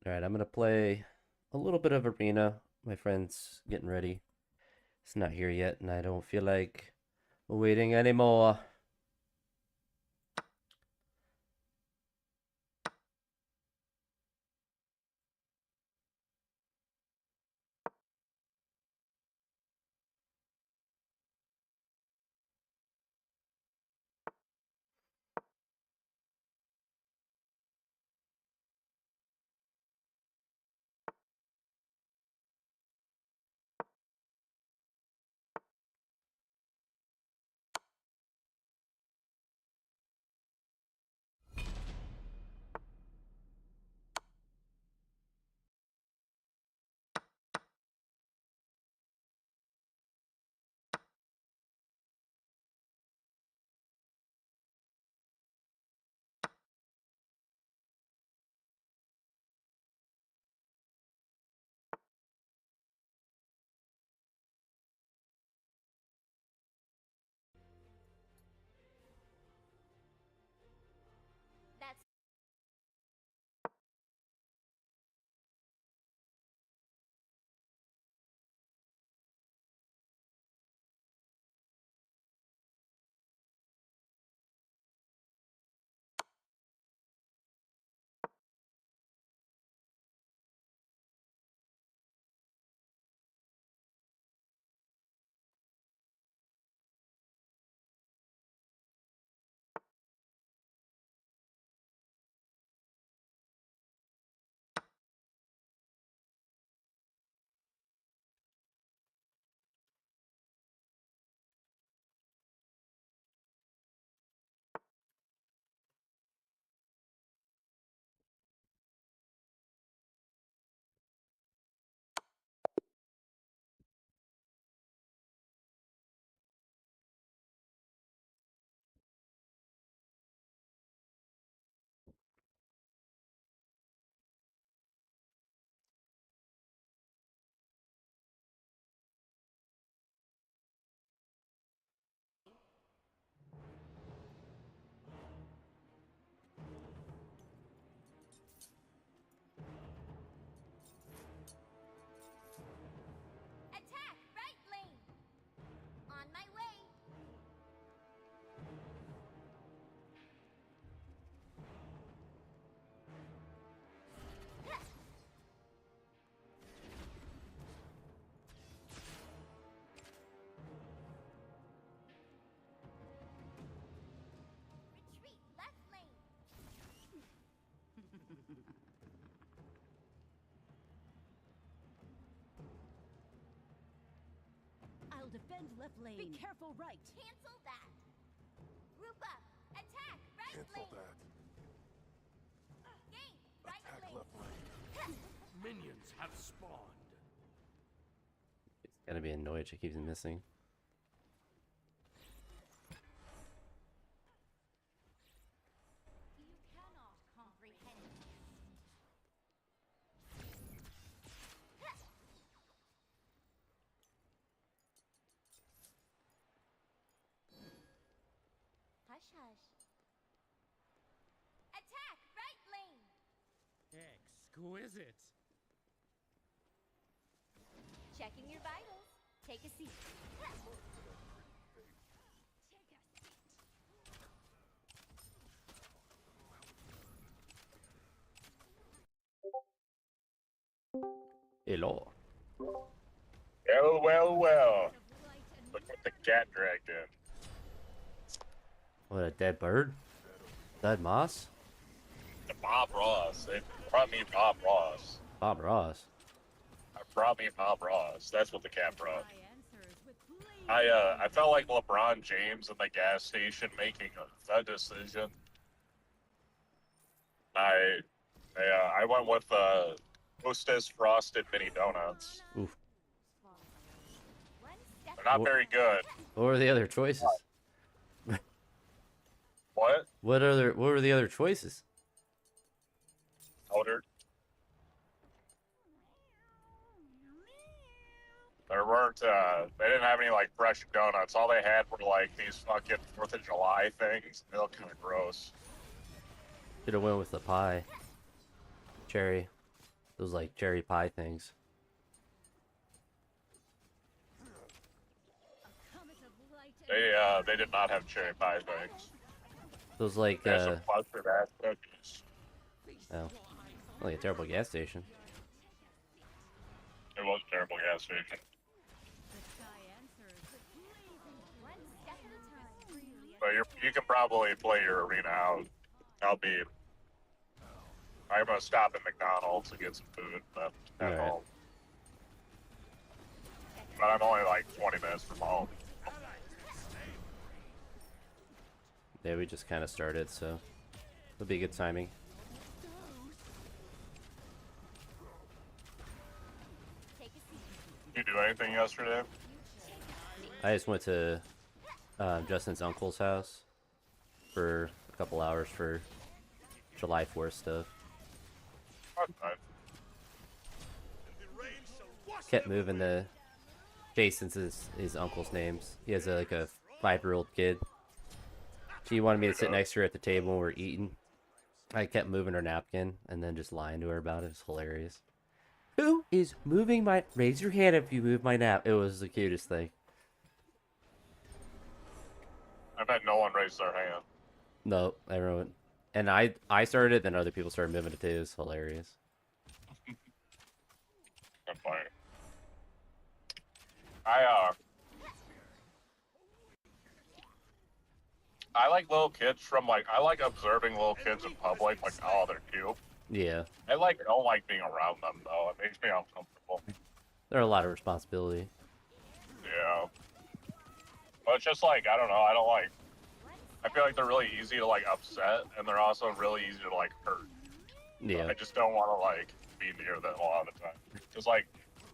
Alright, I'm gonna play a little bit of Arena. My friend's getting ready. It's not here yet, and I don't feel like waiting anymore. That's attack right lane. On my way. Retreat left lane. I'll defend left lane. Be careful, right. Cancel that. Group up. Attack right Cancel lane. that. Game right Attack lane. left lane. Minions have spawned. It's gonna be annoyed she keeps missing. You cannot comprehend. Hush hush. Attack right lane. Exquisite. Checking your vitals. Take a seat. Hello. Well, well, well. Look what the cat dragged in. What, a dead bird? Dead moss? The Bob Ross. They brought me Bob Ross. Bob Ross. I brought me Bob Ross. That's what the cat brought. My answers with blazing I felt like LeBron James in the gas station making a decision. I went with Hostess Frosted Mini Donuts. Oof. One step. They're not Wha- very good. What were the other choices? What? What were the other choices? Powdered. There weren't, they didn't have any, like, fresh donuts. All they had were, like, these fucking 4th of July things. They look kind of gross. Should have went with the pie. Cherry. Those like cherry pie things. A comet of light and They did not have cherry pie things. Those like They had some mustard ass cookies. oh, like a terrible gas station. It was a terrible gas station. the sky answers with blazing One step at a time. But you can probably play your arena out. I'm gonna stop at McDonald's to get some food, but at Alright. home. But I'm only like 20 minutes from home. Yeah, we just kind of started, so it'll be good timing. Take a seat. Did you do anything yesterday? I just went to Justin's uncle's house for a couple hours for July 4th stuff. That's nice. Kept moving the Jason's his uncle's names. He has like a 5-year-old kid. She wanted me to sit next to her at the table when we were eating. I kept moving her napkin and then just lying to her about it. It's hilarious. Who is moving my... Raise your hand if you move my nap. It was the cutest thing. I bet no one raised their hand. No, everyone... And I started it, then other people started moving it too. It was hilarious. That's funny. I like little kids from I like observing little kids in public, like, oh, they're cute. Yeah. Don't like being around them though. It makes me uncomfortable. There are a lot of responsibility. Yeah. But it's just like, I don't know, I feel like they're really easy to like upset, and they're also really easy to like hurt. Yeah. I just don't want to like be near them a lot of the time. Just like,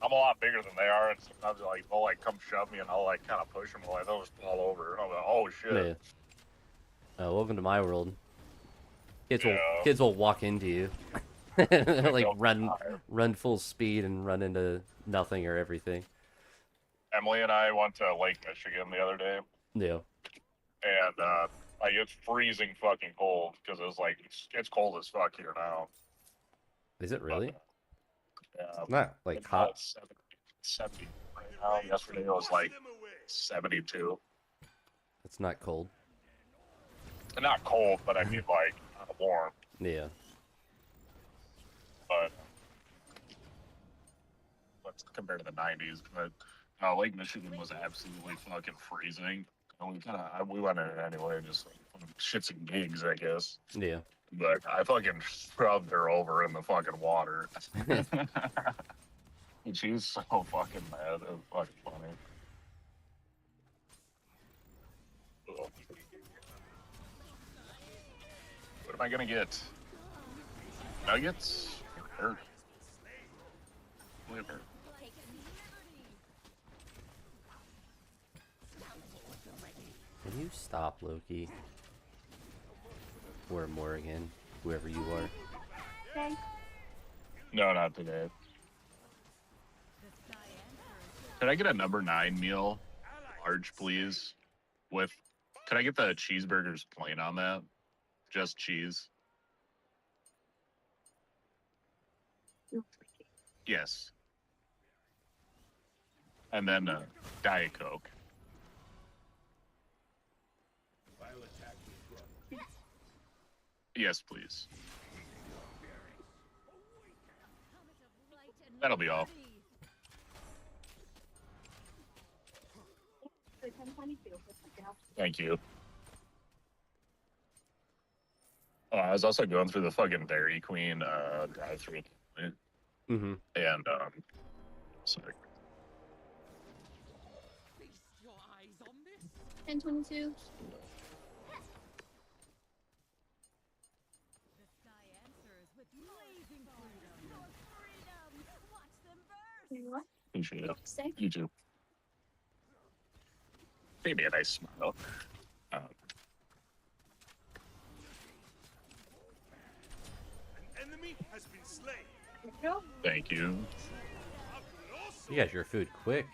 I'm a lot bigger than they are, and sometimes like they'll like come shove me, and I'll like kind of push them, and like they'll just fall over. I'm like, oh shit. Yeah. Welcome to my world. Kids Yeah. will walk into you. Like run full speed and run into nothing or everything. Emily and I went to Lake Michigan the other day, Yeah. and like it's freezing fucking cold because it was like it's cold as fuck here now. Is it really? Yeah, It's not like it's hot. about 70 right now. Yesterday it was like 72. It's not cold. Not cold, but I mean like warm. Yeah. Let's compare to the 90s. But Lake Michigan was absolutely fucking freezing. And we went in it anyway, just like, shits and gigs, I guess. Yeah. But I fucking scrubbed her over in the fucking water. And she was so fucking mad. It was fucking funny. Ugh. What am I gonna get? Nuggets? Or liver? Can you stop, Loki? Or Morrigan, whoever you are. Okay. No, not today. Could I get a number 9 meal, large, please? Could I get the cheeseburgers plain on that? Just cheese. Yes. And then Diet Coke. Yes, please. That'll be all. Thank you. I was also going through the fucking Dairy Queen drive-thru, Mm-hmm. and sorry. Feast your eyes on this. 1022. The sky answers with blazing freedom. Your freedom. Watch them burst. What? Appreciate it. Say? You too. Maybe a nice smile. An enemy has been slain. No. Thank you. You got your food quick.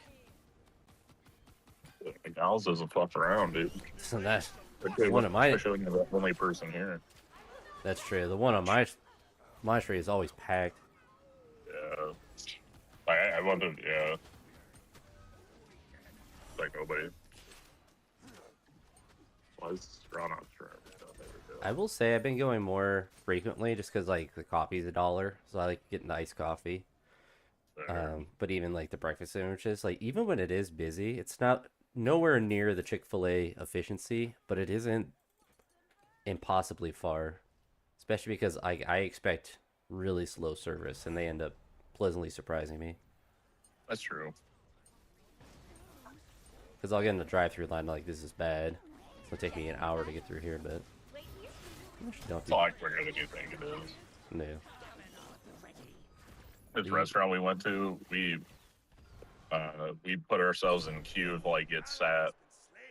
McDonald's doesn't fuck around, dude. So that's Especially one of my. Especially when you're the only person here. That's true. The one on my street is always packed. Yeah. I wanted, yeah. Like nobody. Was drawn on sure. I will say I've been going more frequently just because like the coffee's $1, so I like getting the iced coffee. But even like the breakfast sandwiches, like even when it is busy, it's not nowhere near the Chick-fil-A efficiency, but it isn't impossibly far. Especially because I expect really slow service and they end up pleasantly surprising me. That's true. Because I'll get in the drive-through line like this is bad. It's gonna take me an hour to get through here, but I actually don't It's do a lot quicker than you think it is. no. This restaurant we went to, we put ourselves in queue to like get sat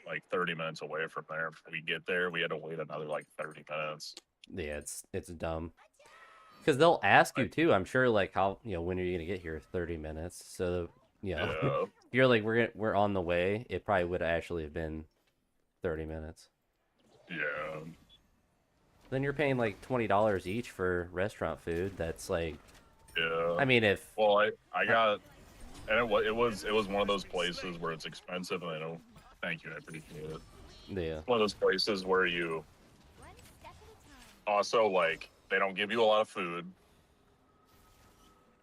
like 30 minutes away from there. We get there, we had to wait another like 30 minutes. Yeah, it's dumb. Because they'll ask you too. I'm sure like how when are you gonna get here? 30 minutes. So Yeah. if you're like we're on the way. It probably would actually have been 30 minutes. Yeah. Then you're paying like $20 each for restaurant food. That's like, Yeah. I mean, if Well, I got, and it was one of those places where it's expensive, and I don't. Thank you, I appreciate it. yeah, One of those places where you One step at a time. also like they don't give you a lot of food,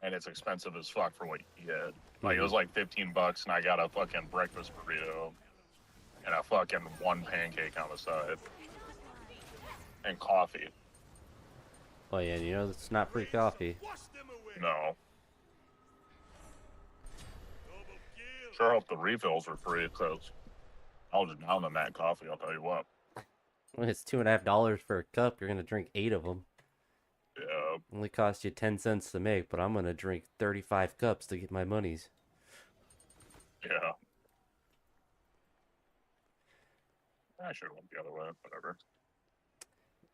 and it's expensive as fuck for what you get. Like it was like $15, and I got a fucking breakfast burrito and a fucking one pancake on the side and coffee. oh yeah, it's not free coffee. Wash them away. No, Double kill. sure hope the refills are free because I was down on that coffee. I'll tell you what. When it's $2.50 for a cup, you're gonna drink 8 of them. Yeah, Only cost you 10 cents to make, but I'm gonna drink 35 cups to get my monies. yeah. I should have went the other way. Whatever.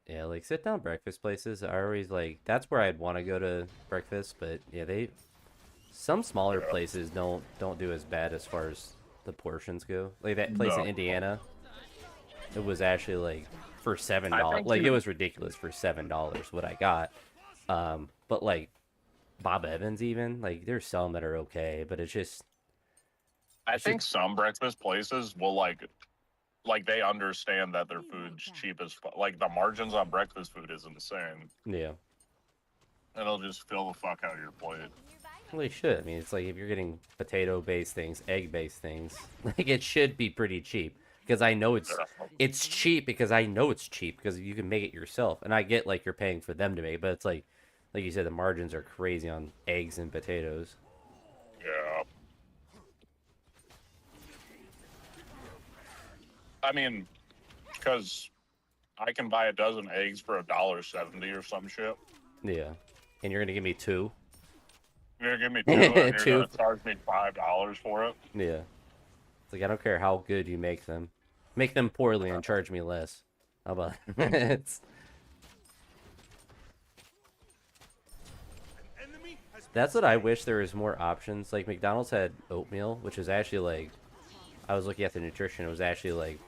Yeah, like sit down breakfast places are always like that's where I'd want to go to breakfast, but yeah, some smaller places don't do as bad as far as the portions go. Like that place in No. Indiana, it was actually like for I $7. think Like it you- was ridiculous for $7 what I got. But like Bob Evans even like there's some that are okay, but it's just I think some breakfast places will like they understand that their food's cheap as fuck. Like the margins on breakfast food is insane, yeah. and it'll just fill the fuck out of your plate. Well, they should. I mean, it's like if you're getting potato-based things, egg-based things, like it should be pretty cheap. Because I know it's cheap because I know it's cheap because you can make it yourself. And I get like you're paying for them to make it, but it's like you said, the margins are crazy on eggs and potatoes. Yeah. I mean, because I can buy a dozen eggs for $1.70 or some shit. Yeah. And you're gonna give me 2? You're gonna give me 2, and you're Two. gonna charge me $5 for it. Yeah. It's like I don't care how good you make them. Make them poorly and charge me less. How about it's Enemy has been That's what I wish there was more options. Like McDonald's had oatmeal, which is actually like I was looking at the nutrition, it was actually like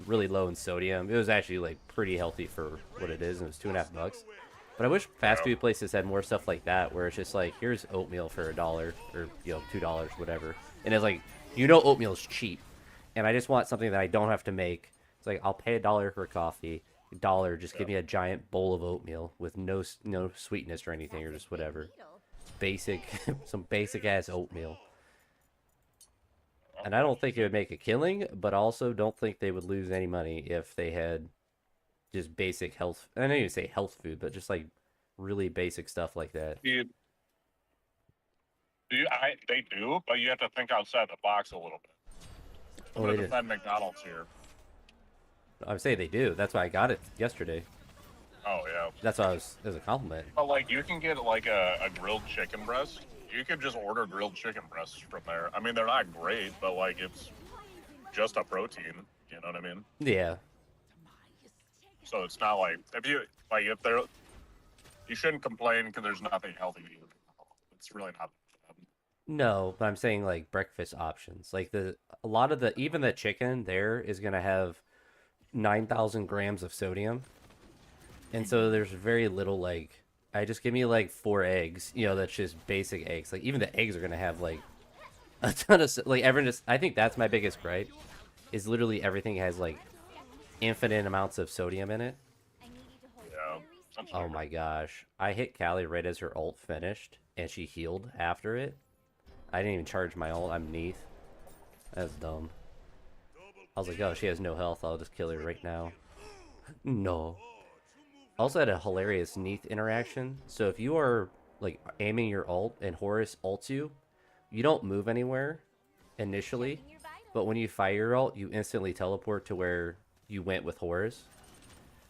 really low in sodium. It was actually like pretty healthy for what it is, and it was $2.50. But I wish fast food places had more stuff like that, where it's just like, here's oatmeal for $1 or $2, whatever. And it's like, oatmeal's cheap, and I just want something that I don't have to make. It's like I'll pay $1 for coffee, $1, just give me a giant bowl of oatmeal with no sweetness or anything or just whatever. Basic, some basic ass oatmeal. And I don't think it would make a killing, but also don't think they would lose any money if they had just basic health. I don't even say health food, but just like really basic stuff like that. They do, but you have to think outside the box a little bit. I'm Oh, gonna they did. defend McDonald's here. I would say they do. That's why I got it yesterday. Oh yeah. That's why it was a compliment. But like you can get like a grilled chicken breast. You could just order grilled chicken breasts from there. I mean, they're not great, but like it's just a protein. You know what I mean? Yeah. So it's not like if they're you shouldn't complain because there's nothing healthy to eat. It's really not. No, but I'm saying like breakfast options. Like a lot of even the chicken there is gonna have 9,000 grams of sodium, and so there's very little like I just give me like 4 eggs. You know, that's just basic eggs. Like even the eggs are gonna have like a ton of like everyone just. I think that's my biggest gripe. Is literally everything has like infinite amounts of sodium in it. I need you to hold Yeah. very I'm still. Oh sorry. my gosh. I hit Callie right as her ult finished, and she healed after it. I didn't even charge my ult. I'm Neath. That's dumb. I was like, oh, she has no health. I'll just kill her right now. No. Also had a hilarious Neath interaction. So if you are like aiming your ult and Horus ults you, you don't move anywhere initially, Checking your vitals. but when you fire your ult, you instantly teleport to where you went with Horus.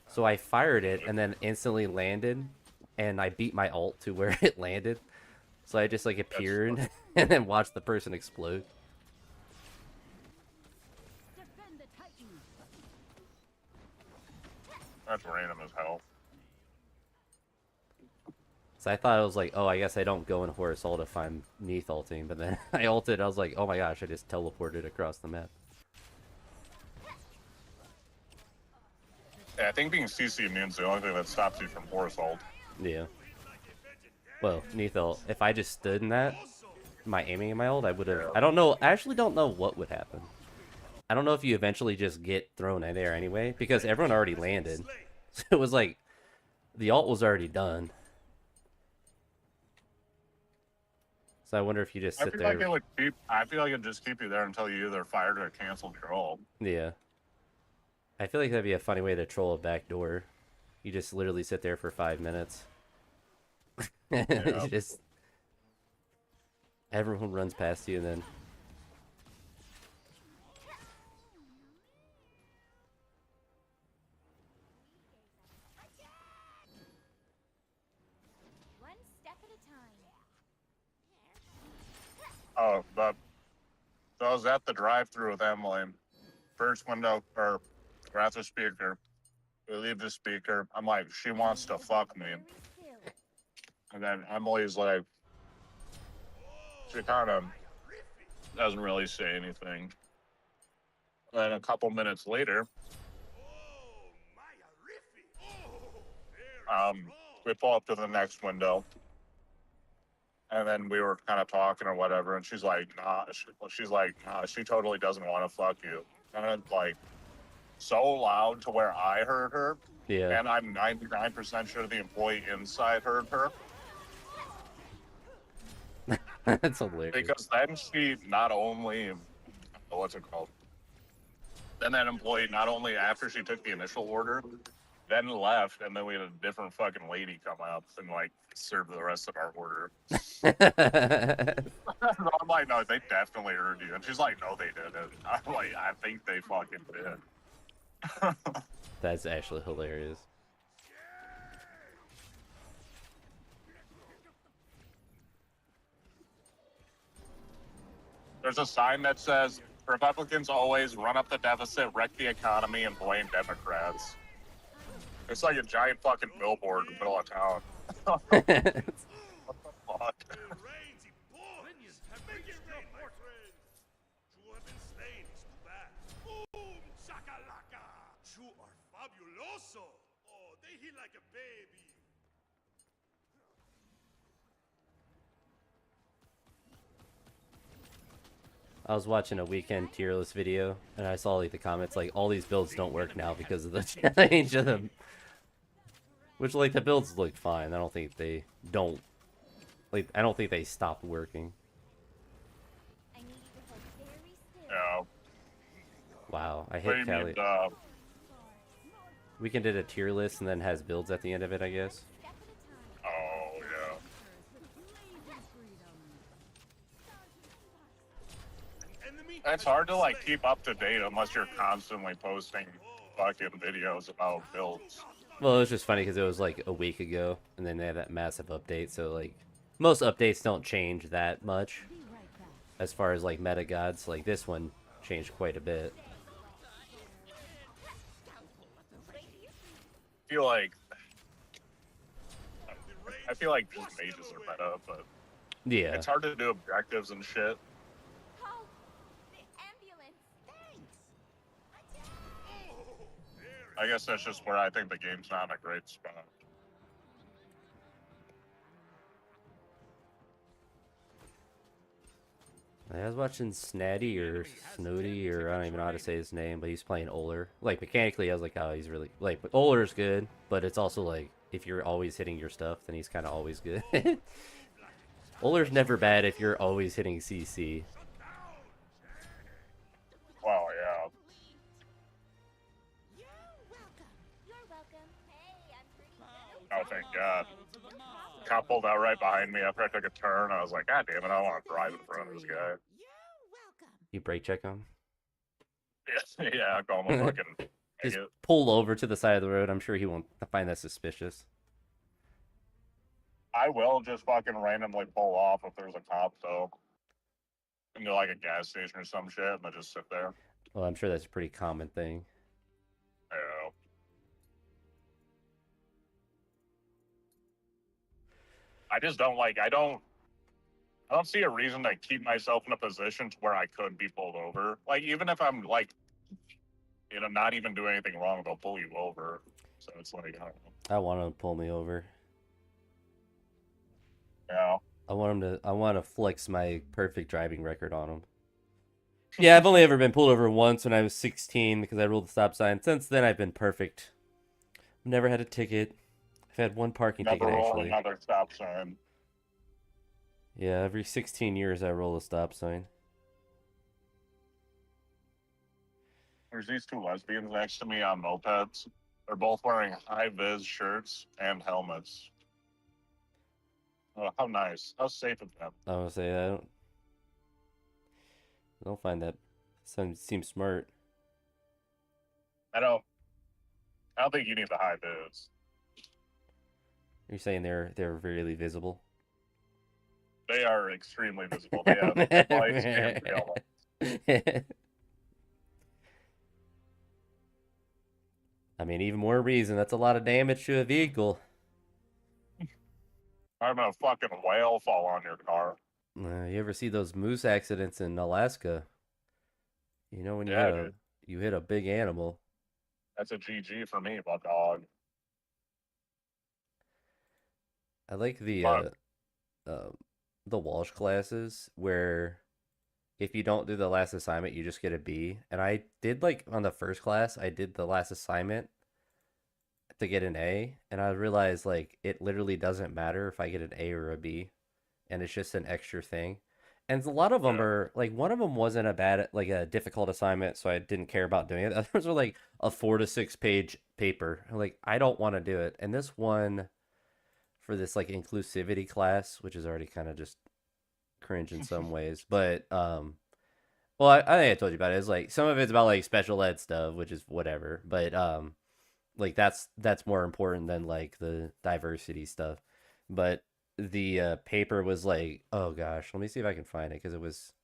So I fired it and then instantly landed, and I beat my ult to where it landed. So I just like That's appeared and then watched the person explode. Defend the Titan. that's random as hell. So I thought it was like, oh, I guess I don't go in Horus ult if I'm Neath ulting, but then I ulted, I was like, oh my gosh, I just teleported across the map. Yeah, I think being CC immune is the only thing that stops you from Horus ult. Yeah. Well, Neath ult, if I just stood in that, my aiming in my ult, I would have. I don't know. I actually don't know what would happen. I don't know if you eventually just get thrown in there anyway, because everyone already landed. So it was like the ult was already done. So I wonder if you just I sit feel there. like it would keep. I feel like it'd just keep you there until you either fired or canceled your ult. Yeah. I feel like that'd be a funny way to troll a backdoor. You just literally sit there for 5 minutes. Yeah. You just everyone runs past you and then One step at a time. Oh, but so I was at the drive-through with Emily. First window, or we're at the speaker. We leave the speaker. I'm like, she wants to fuck me. Very still. And then Emily's like, she kind of doesn't really say anything. Then a couple minutes later, we pull up to the next window. And then we were kind of talking or whatever. And she's like, nah. She's like, nah, she totally doesn't want to fuck you. And it's like, so loud to where I heard her. yeah. And I'm 99% sure the employee inside heard her. That's hilarious. Because then she not only, what's it called? Then that employee, not only after she took the initial order, then left, and then we had a different fucking lady come up and like serve the rest of our order. I'm like, no, they definitely heard you. And she's like, no, they didn't. I'm like, I think they fucking did. That's actually hilarious. There's a sign that says, Republicans always run up the deficit, wreck the economy, and blame Democrats. It's like a giant fucking billboard in the middle of town. What the fuck? Reigns, Minions have been slain, my friends. You have been slain, it's too bad. Boom, shakalaka. You are fabuloso. Oh, they hit like a baby. I was watching a weekend tier list video and I saw like the comments like all these builds don't work now because of the change of them. Which like the builds look fine. I don't think they don't like I don't think they stopped working. I need you to hold very still. Yeah. Wow, I What do hit you Callie. mean, Weekend did a tier list and then has builds at the end of it, I guess. Step at a time. oh, yeah. Enemy It's has hard been to like slain. keep up to date unless you're constantly posting fucking videos about builds. Well, it was just funny because it was like a week ago and then they had that massive update. So like most updates don't change that much as far as like meta gods. Like this one changed quite a bit. I feel like just mages are meta, but Yeah. it's hard to do objectives and shit. Call the ambulance. Thanks. I guess that's just where I think the game's not in a great spot. I was watching Snatty or Snooty, or I don't even know how to say his name, but he's playing Oler. Like, mechanically, I was like, oh, he's really... Like, Oler's good, but it's also like, if you're always hitting your stuff, then he's kind of always good. Oler's never bad if you're always hitting CC. Well, yeah. You're welcome. You're welcome. Hey, I'm pretty good. Oh, thank God. Cop pulled out right behind me after I took a turn. I was like, God damn it, I don't want to drive in front of this guy. You're welcome. You brake check him? Yeah, I call him a fucking Just idiot. pull over to the side of the road. I'm sure he won't find that suspicious. I will just fucking randomly pull off if there's a cop, though. Into like a gas station or some shit, and I just sit there. Well, I'm sure that's a pretty common thing. Yeah. I just don't like, I don't see a reason to keep myself in a position to where I could be pulled over. Like, even if I'm like, you know, not even doing anything wrong, they'll pull you over. So it's like, I don't know. I want him to pull me over. Yeah. I want to flex my perfect driving record on him. Yeah, I've only ever been pulled over once when I was 16 because I ruled the stop sign. Since then, I've been perfect. Never had a ticket. I've had one parking Never ticket, roll actually. another stop sign. Yeah, every 16 years I roll a stop sign. There's these two lesbians next to me on mopeds. They're both wearing high-vis shirts and helmets. Oh, how nice. How safe of them. I want to say I don't find that seems smart. I don't think you need the high-vis. You're saying they're really visible. They are extremely visible. They have headlights and taillights. I mean, even more reason. That's a lot of damage to a vehicle. I'm gonna fucking whale fall on your car. You ever see those moose accidents in Alaska? You know when you hit a big animal. That's a GG for me, my dog. I like But the Walsh classes where if you don't do the last assignment, you just get a B. And I did like on the first class, I did the last assignment to get an A, and I realized like it literally doesn't matter if I get an A or a B, and it's just an extra thing. And a lot of them are like one of them wasn't a difficult assignment, so I didn't care about doing it. The others were like a 4 to 6 page paper. I'm like, I don't want to do it. And this one for this like inclusivity class, which is already kind of just cringe in some ways, but well, I think I told you about it. It's like some of it's about like special ed stuff, which is whatever, but like that's more important than like the diversity stuff. But the paper was like, oh gosh, let me see if I can find it because it was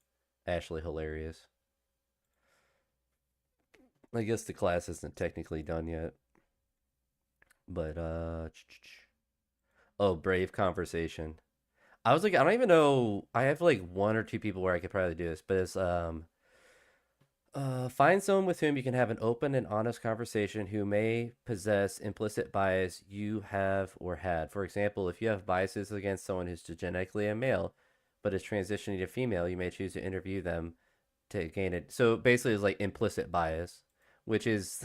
actually hilarious. I guess the class isn't technically done yet, but oh, brave conversation. I was like, I don't even know. I have like 1 or 2 people where I could probably do this, but it's find someone with whom you can have an open and honest conversation who may possess implicit bias you have or had. For example, if you have biases against someone who's genetically a male but is transitioning to female, you may choose to interview them to gain it. So basically, it's like implicit bias, which is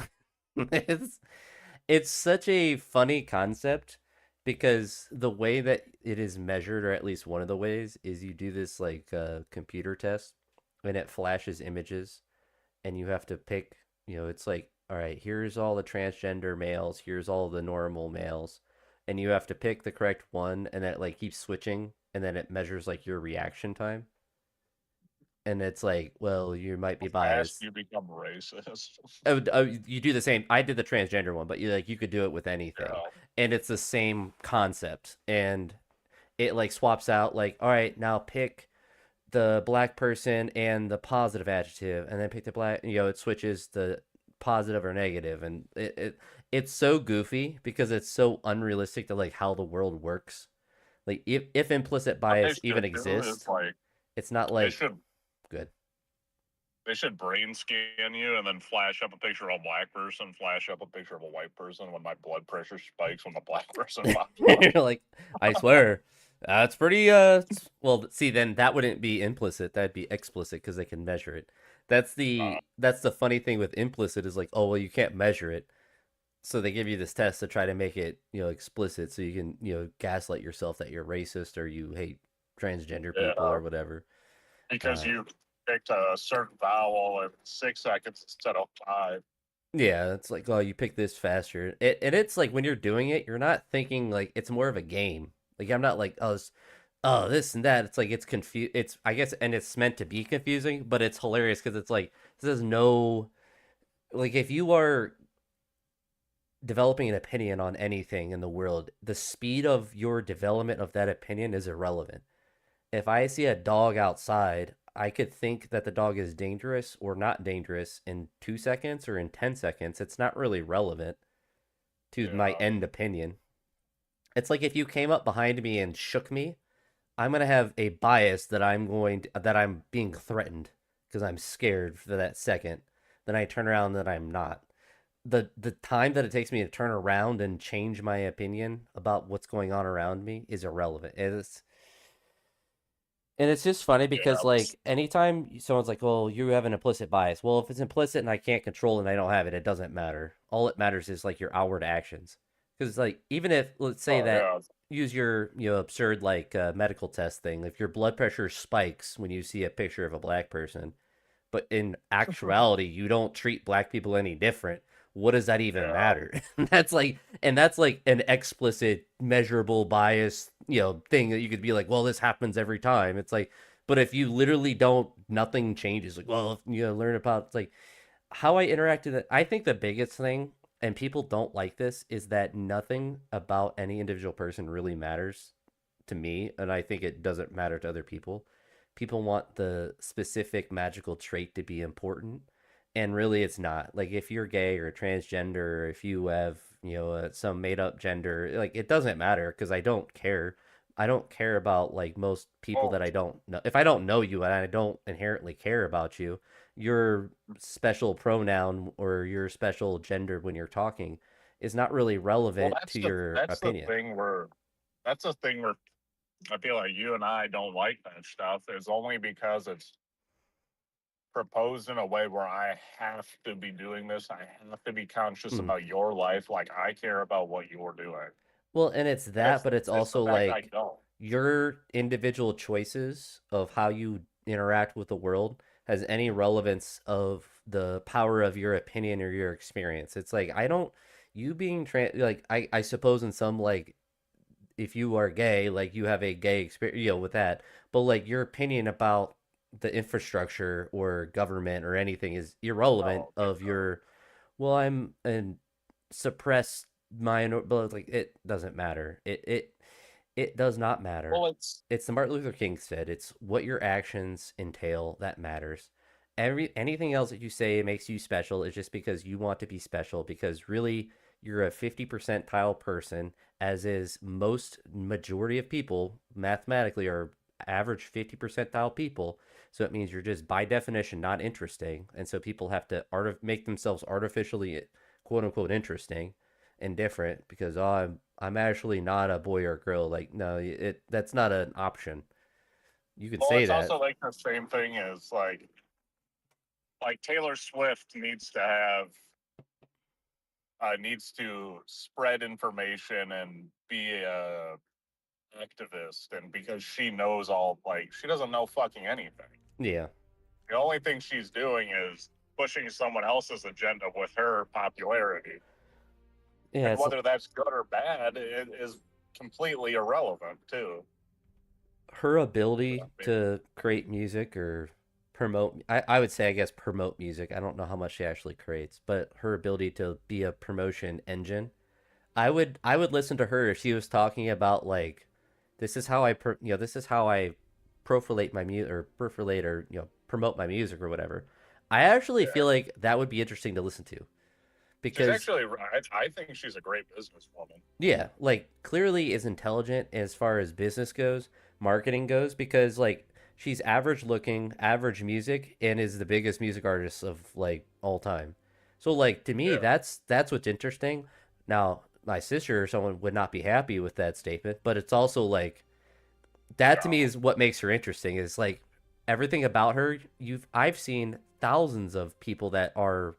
it's such a funny concept because the way that it is measured, or at least one of the ways, is you do this like computer test and it flashes images and you have to pick, it's like, all right, here's all the transgender males, here's all the normal males, and you have to pick the correct one, and it like keeps switching, and then it measures like your reaction time. And it's like, well, you might be biased. You become racist. You do the same. I did the transgender one, but you could do it with anything, and it's the same concept. And it like swaps out like, all right, now pick the black person and the positive adjective, and then pick the black. It switches the positive or negative, and it's so goofy because it's so unrealistic to like how the world works. Like if implicit bias even exists, it's not like good. They should brain scan you and then flash up a picture of a black person, flash up a picture of a white person when my blood pressure spikes when the black person pops up. You're like, I swear. It's pretty well, see then that wouldn't be implicit, that'd be explicit because they can measure it. That's the funny thing with implicit is like, oh well you can't measure it. So they give you this test to try to make it, explicit so you can, gaslight yourself that you're racist or you hate transgender people Yeah, or whatever. because Uh you picked a certain vowel in 6 seconds instead of 5. yeah, it's like, oh, you pick this faster. And it's like when you're doing it, you're not thinking like it's more of a game. Like I'm not like, oh, this and that. It's like it's confused. It's I guess, and it's meant to be confusing, but it's hilarious because it's like this is no like if you are developing an opinion on anything in the world, the speed of your development of that opinion is irrelevant. If I see a dog outside, I could think that the dog is dangerous or not dangerous in 2 seconds or in 10 seconds. It's not really relevant to my Yeah. end opinion. It's like if you came up behind me and shook me, I'm gonna have a bias that that I'm being threatened because I'm scared for that second. Then I turn around and I'm not. The time that it takes me to turn around and change my opinion about what's going on around me is irrelevant. And it's just funny Yeah. because like anytime someone's like, "Well, you have an implicit bias." Well, if it's implicit and I can't control it and I don't have it, it doesn't matter. All it matters is like your outward actions. Because like even if let's say Oh, that yeah. use your absurd like medical test thing, if your blood pressure spikes when you see a picture of a black person, but in actuality you don't treat black people any different, what does that even Yeah. matter? That's like an explicit measurable bias thing that you could be like, well, this happens every time. It's like, but if you literally don't, nothing changes. Like, well, if you learn about, it's like how I interacted. I think the biggest thing, and people don't like this, is that nothing about any individual person really matters to me, and I think it doesn't matter to other people. People want the specific magical trait to be important, and really it's not. Like if you're gay or transgender, or if you have, some made up gender, like it doesn't matter because I don't care. I don't care about like most people Oh, that I don't know. If I don't know you and I don't inherently care about you, your special pronoun or your special gender when you're talking is not really well, relevant to your opinion. that's the thing where I feel like you and I don't like that stuff is only because it's proposed in a way where I have to be doing this. I have to be conscious Hmm. about your life. Like I care about what you're doing. Well, and it's And that, but it's it's the also fact I like don't. your individual choices of how you interact with the world has any relevance of the power of your opinion or your experience. It's like I don't you being like I suppose in some like if you are gay, like you have a gay experience, with that. But like your opinion about the infrastructure or government or anything is irrelevant Oh, of your, well, I'm an suppressed minor, but like it doesn't matter. It does not matter. well, it's It's the Martin Luther King said, it's what your actions entail that matters. Anything else that you say makes you special is just because you want to be special because really you're a 50 percentile person, as is most majority of people mathematically are average 50 percentile people. So it means you're just by definition not interesting. And so people have to make themselves artificially quote unquote interesting and different because, oh, I'm actually not a boy or a girl. Like, no, that's not an option. You can well, say it's that. also like the same thing as like Taylor Swift needs to spread information and be a activist, and because she knows all, like she doesn't know fucking anything. Yeah. The only thing she's doing is pushing someone else's agenda with her popularity, Yeah, and it's whether that's good or bad is completely irrelevant too. her ability to create music or promote. I would say, I guess, promote music. I don't know how much she actually creates, but her ability to be a promotion engine. I would listen to her if she was talking about like this is how this is how I profilate my music or perfilate or promote my music or whatever. I actually feel Yeah. like that would be interesting to listen to She's because actually, I think she's a great businesswoman. yeah, like clearly is intelligent as far as business goes, marketing goes, because like she's average looking, average music, and is the biggest music artist of like all time. So like to me, Yeah. that's what's interesting. Now, my sister or someone would not be happy with that statement, but it's also like that to me is what makes her interesting. Is like everything about her. I've seen thousands of people that are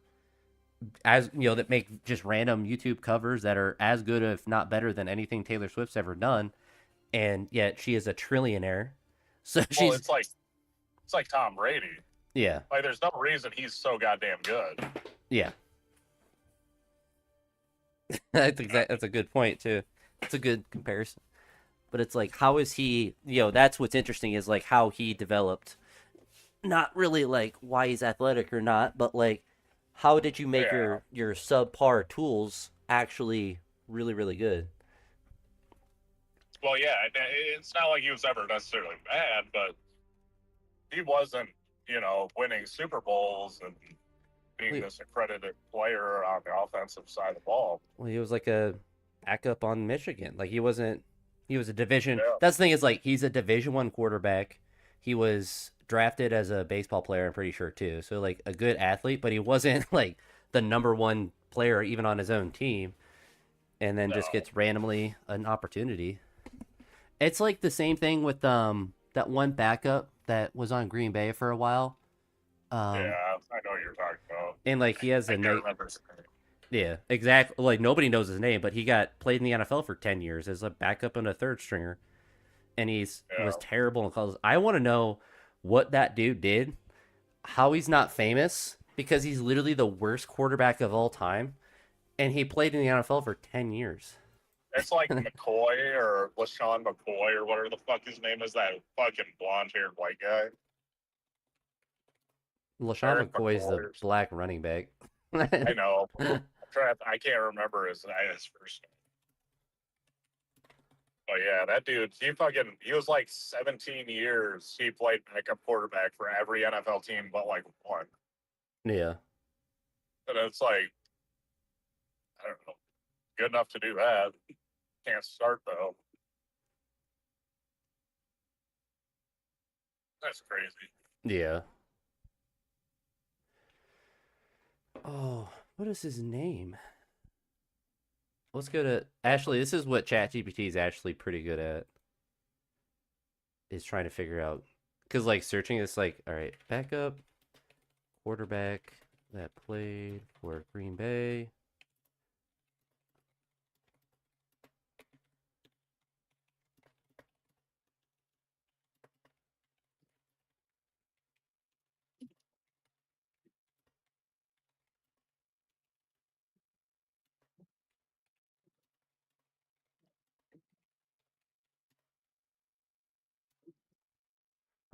as that make just random YouTube covers that are as good, if not better, than anything Taylor Swift's ever done, and yet she is a trillionaire. So Well, she's it's like Tom Brady. yeah, Like, there's no reason he's so goddamn good. yeah. I think that's a good point too. It's a good comparison. But it's like, how is he? That's what's interesting is like how he developed. Not really like why he's athletic or not, but like how did you make your subpar tools actually really really good? Well, yeah, it's not like he was ever necessarily bad, but he wasn't, winning Super Bowls and being this accredited player on the offensive side of the ball. Well, he was like a backup on Michigan. Like he wasn't. He was a division. Yeah. That's the thing is like he's a Division I quarterback. He was drafted as a baseball player. I'm pretty sure too. So like a good athlete, but he wasn't like the number one player even on his own team. And then just gets randomly an opportunity. It's like the same thing with that one backup that was on Green Bay for a while. Yeah, I know what you're talking about. And like he has I a can't remember his name. Yeah, exactly. Like nobody knows his name, but he got played in the NFL for 10 years as a backup and a third stringer, and he was terrible in college. I want to know what that dude did, how he's not famous because he's literally the worst quarterback of all time, and he played in the NFL for 10 years. It's like McCoy or LaShawn McCoy or whatever the fuck his name is, that fucking blonde-haired white guy. LaShawn McCoy is the black running back. I know. I can't remember his first name. But yeah, that dude, he was like 17 years. He played backup quarterback for every NFL team but like one. Yeah. And it's like, I don't know, good enough to do that. Can't start though. That's crazy. Yeah. Oh, what is his name? Let's go to Ashley. This is what ChatGPT is actually pretty good at. Is trying to figure out, because like searching, it's like, all right, backup quarterback that played for Green Bay.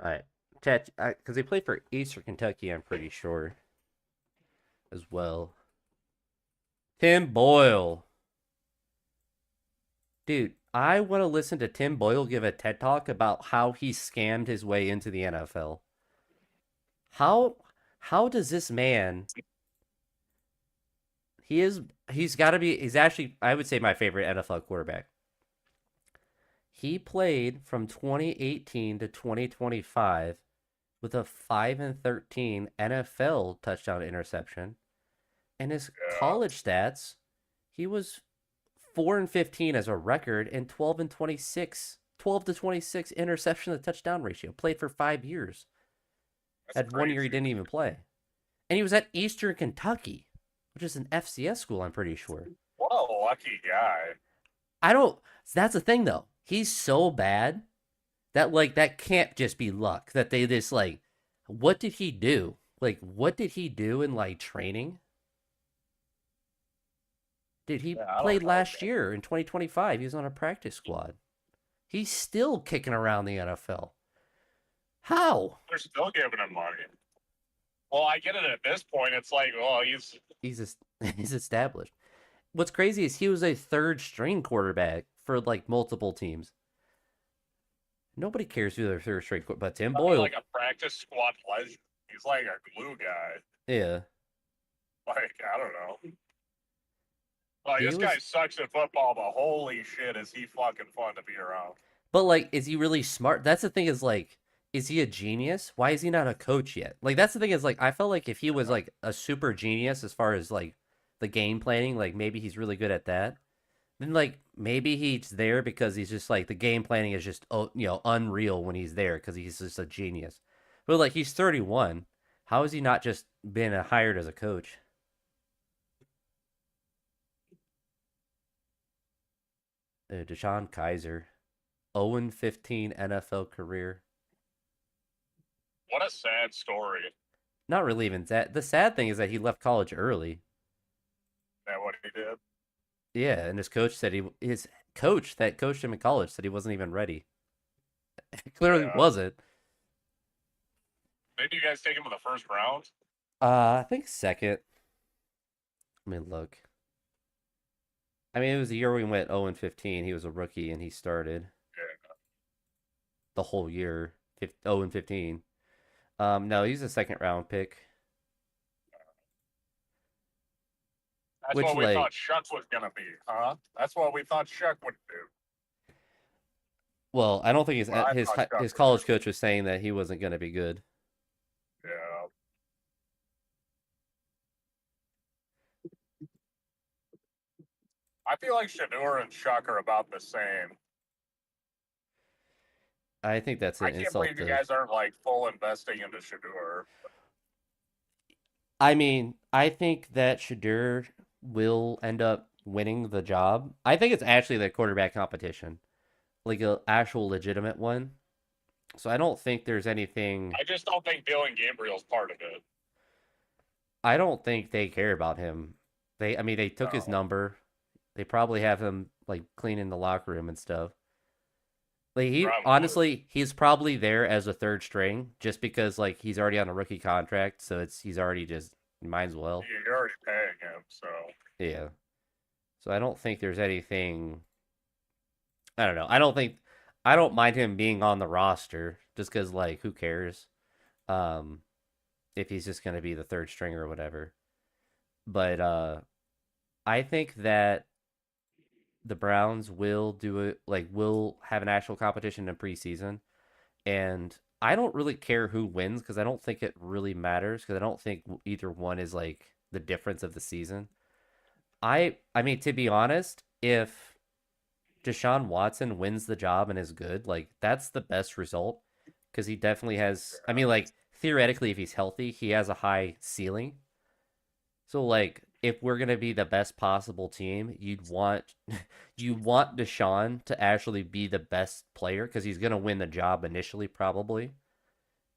All right, Chat, because they played for Eastern Kentucky, I'm pretty sure, as well. Tim Boyle. Dude, I want to listen to Tim Boyle give a TED Talk about how he scammed his way into the NFL. How does this man he's got to be he's actually I would say my favorite NFL quarterback. He played from 2018 to 2025 with a 5-13 NFL touchdown interception. And his college stats, he was 4-15 as a record and 12 to 26 interception to touchdown ratio. Played for 5 years. Had 1 year he didn't even play. And he was at Eastern Kentucky, which is an FCS school, I'm pretty sure. What a lucky guy. That's the thing though. He's so bad that like that can't just be luck. That they just like, what did he do? Like, what did he do in like training? Dude, he played last year in 2025. He was on a practice squad. He's still kicking around the NFL. How? They're still giving him money. Well, I get it at this point. It's like, oh, he's established. What's crazy is he was a third string quarterback for like multiple teams. Nobody cares who their third string, but Tim Boyle, like a practice squad legend. He's like a glue guy. Yeah. Like, I don't know. Like, this guy sucks at football, but holy shit, is he fucking fun to be around. But like, is he really smart? That's the thing is like, is he a genius? Why is he not a coach yet? Like, that's the thing is like, I felt like if he was like a super genius as far as like the game planning, like maybe he's really good at that, And like maybe he's there because he's just like the game planning is just unreal when he's there because he's just a genius. But like he's 31. How has he not just been hired as a coach? Deshaun Kaiser, 0-15 NFL career. What a sad story. Not really even that. The sad thing is that he left college early. That what he did. Yeah, and his coach that coached him in college said he wasn't even ready. Clearly Yeah. wasn't. Did you guys take him in the first round? I think second. Let me look. I mean, it was the year we went 0-15. He was a rookie and he started Yeah. the whole year 0-15. No, he's a second round pick. That's Which what we like, thought Shuck was gonna be, huh? That's what we thought Shuck would do. well, I don't think Well, I his thought Shuck his would college do. coach was saying that he wasn't going to be good. Yeah. I feel like Shador and Shuck are about the same. I think that's I an can't insult believe you to. guys aren't like full investing into Shador. I mean, I think that Shadur will end up winning the job. I think it's actually the quarterback competition, like a actual legitimate one. So I don't think there's anything. I just don't think Dylan Gabriel's part of it. I don't think they care about him. I mean, they took his No. number. They probably have him like cleaning the locker room and stuff. Like he Probably. honestly, he's probably there as a third string just because like he's already on a rookie contract, so he's already just might as well. You're already paying him, so. Yeah. So I don't think there's anything. I don't know. I don't mind him being on the roster just because like who cares, um, if he's just gonna be the third stringer or whatever. But I think that the Browns will do it like will have an actual competition in preseason, and I don't really care who wins because I don't think it really matters because I don't think either one is like the difference of the season. I mean to be honest, if Deshaun Watson wins the job and is good, like that's the best result because he definitely has. I mean, like theoretically, if he's healthy, he has a high ceiling. So like, if we're gonna be the best possible team, you'd want you want Deshaun to actually be the best player because he's gonna win the job initially, probably.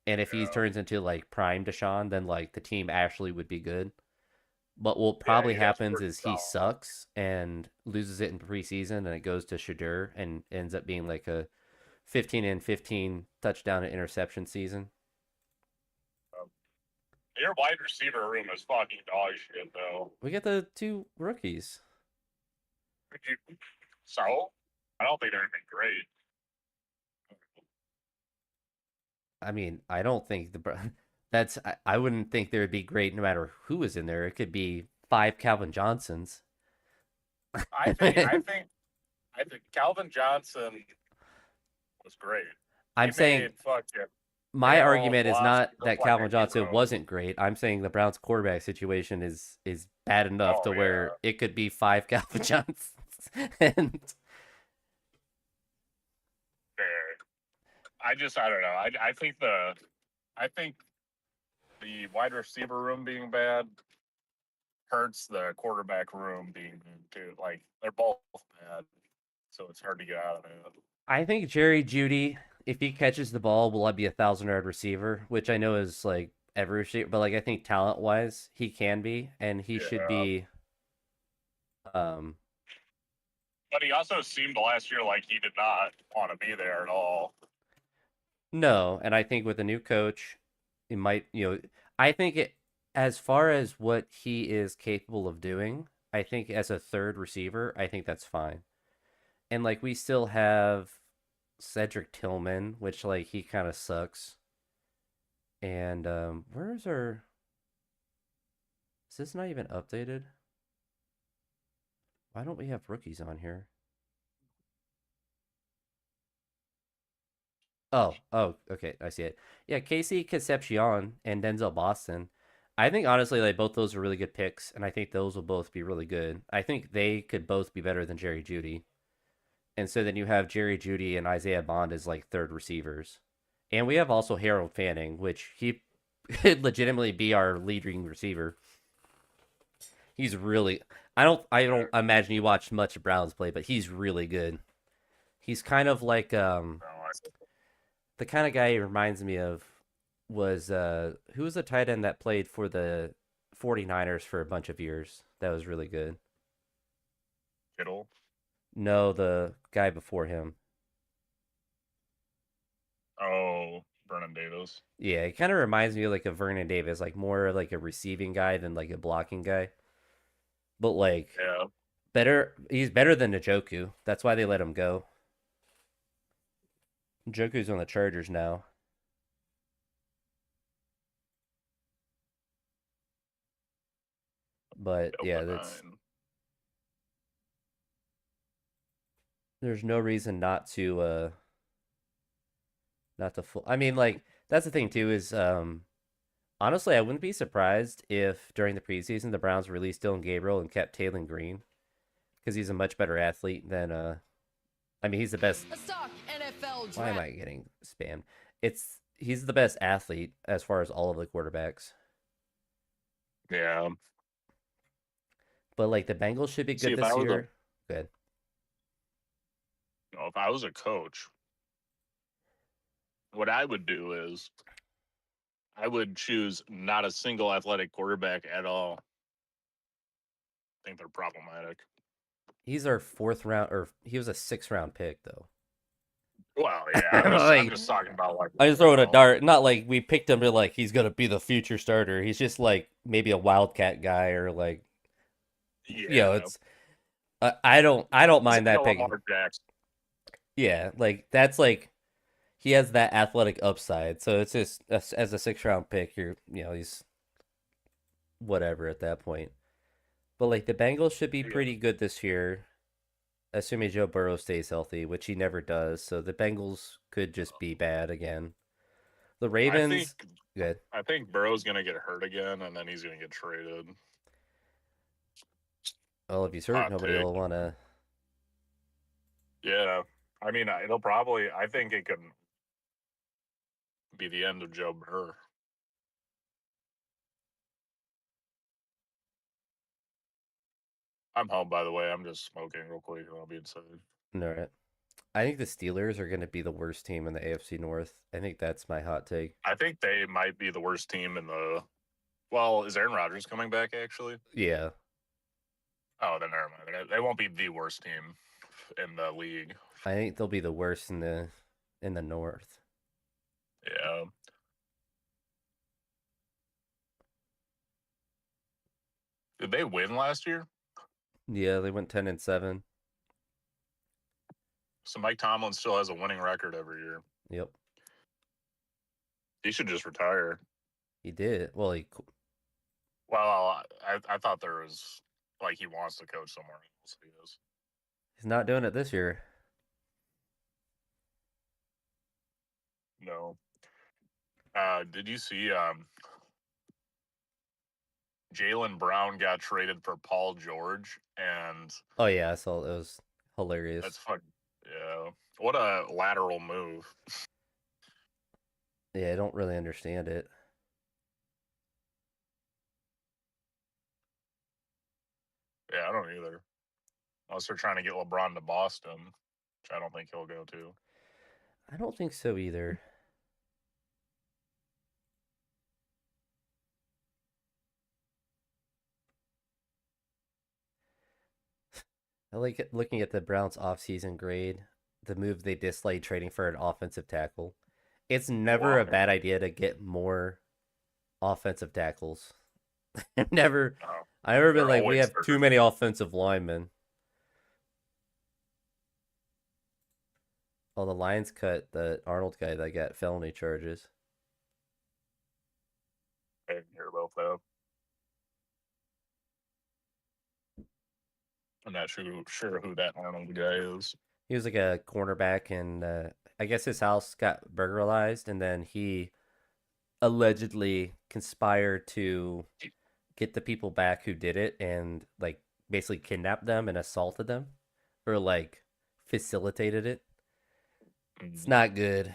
And if he Yeah. turns into like prime Deshaun, then like the team actually would be good. But what Yeah, probably he does happens pretty is he solid. sucks and loses it in preseason, and it goes to Shadur and ends up being like a 15-15 touchdown and interception season. Your wide receiver room is fucking dog shit, though. We get the two rookies. So, I don't think they're gonna be great. I mean, I don't think that's I wouldn't think they would be great no matter who was in there. It could be five Calvin Johnsons. I think, I think, I think Calvin Johnson was great. He I'm saying made fucking my Darryl argument is Blossom not look that like Calvin a Johnson hero. wasn't great. I'm saying the Browns quarterback situation is bad enough Oh to where yeah. it could be five Calvin Johnsons. And Fair. I don't know. I think the wide receiver room being bad hurts the quarterback room being good too. Like they're both bad, so it's hard to get out of it. I think Jerry Judy, if he catches the ball, will be a 1,000 yard receiver, which I know is like every receiver, but like I think talent wise, he can be, and he should Yeah, be. Um, but he also seemed last year like he did not want to be there at all. no, and I think with a new coach, it might, I think it, as far as what he is capable of doing, I think as a third receiver, I think that's fine. And like we still have Cedric Tillman, which like he kind of sucks. And where's our? Is this not even updated? Why don't we have rookies on here? Oh, okay, I see it. Yeah, Casey Concepcion and Denzel Boston. I think honestly, like both those are really good picks, and I think those will both be really good. I think they could both be better than Jerry Judy. And so then you have Jerry Judy and Isaiah Bond as like third receivers. And we have also Harold Fanning, which he could legitimately be our leading receiver. He's really I don't imagine you watched much of Browns play, but he's really good. He's kind of like the kind of guy he reminds me of was who was the tight end that played for the 49ers for a bunch of years. That was really good. Kittle. No, the guy before him. Oh, Vernon Davis. Yeah, it kind of reminds me of like a Vernon Davis, like more like a receiving guy than like a blocking guy. But like Yeah. better, he's better than Njoku. That's why they let him go. Njoku's on the Chargers now. But yeah, that's 9. there's no reason not to full. I mean, like that's the thing too is honestly, I wouldn't be surprised if during the preseason the Browns released Dylan Gabriel and kept Taylor Green because he's a much better athlete than I mean, he's the best. A stock NFL draft. Why am I getting spammed? He's the best athlete as far as all of the quarterbacks. Yeah. But like the Bengals should be See, good if I this was year. Good. if I was a coach, what I would do is I would choose not a single athletic quarterback at all. I think they're problematic. He's our fourth round, or he was a 6th round pick though. Well, yeah, I'm Like, just talking about like. I just throwing a dart. Not like we picked him to like he's gonna be the future starter. He's just like maybe a wildcat guy or like Yeah. it's I don't mind that pick. Lamar Jackson. Yeah, like that's like he has that athletic upside. So it's just as a 6th round pick, he's whatever at that point. But like the Bengals should be Yeah. pretty good this year, assuming Joe Burrow stays healthy, which he never does. So the Bengals could just be bad again. The Ravens, good. I think Burrow's gonna get hurt again, and then he's gonna get traded. Well, if he's hurt, Hot nobody take. will want to. Yeah, I mean, it'll probably. I think it could be the end of Joe Burrow. I'm home, by the way. I'm just smoking real quick, and I'll be inside. All right. I think the Steelers are going to be the worst team in the AFC North. I think that's my hot take. I think they might be the worst team in the. Well, is Aaron Rodgers coming back? Actually, Yeah. oh, then never mind. They won't be the worst team in the league. I think they'll be the worst in the North. Yeah. Did they win last year? Yeah, they went 10-7. So Mike Tomlin still has a winning record every year. Yep. He should just retire. He did. Well, Well, I thought there was like he wants to coach somewhere else. He is. he's not doing it this year. No. Did you see Jalen Brown got traded for Paul George, and Oh yeah, I saw it was hilarious. that's yeah. What a lateral move. Yeah, I don't really understand it. Yeah, I don't either. Unless they're trying to get LeBron to Boston, which I don't think he'll go to. I don't think so either. I like looking at the Browns offseason grade, the move they disliked trading for an offensive tackle. It's never a Why? bad idea to get more offensive tackles. never Oh, I've never been they're like we always have too many offensive linemen. Oh, the Lions cut the Arnold guy that got felony charges. I didn't hear about that. I'm not sure who that Arnold guy is. He was like a cornerback, and I guess his house got burglarized, and then he allegedly conspire to get the people back who did it and like basically kidnapped them and assaulted them or like facilitated it. It's Mm, not good.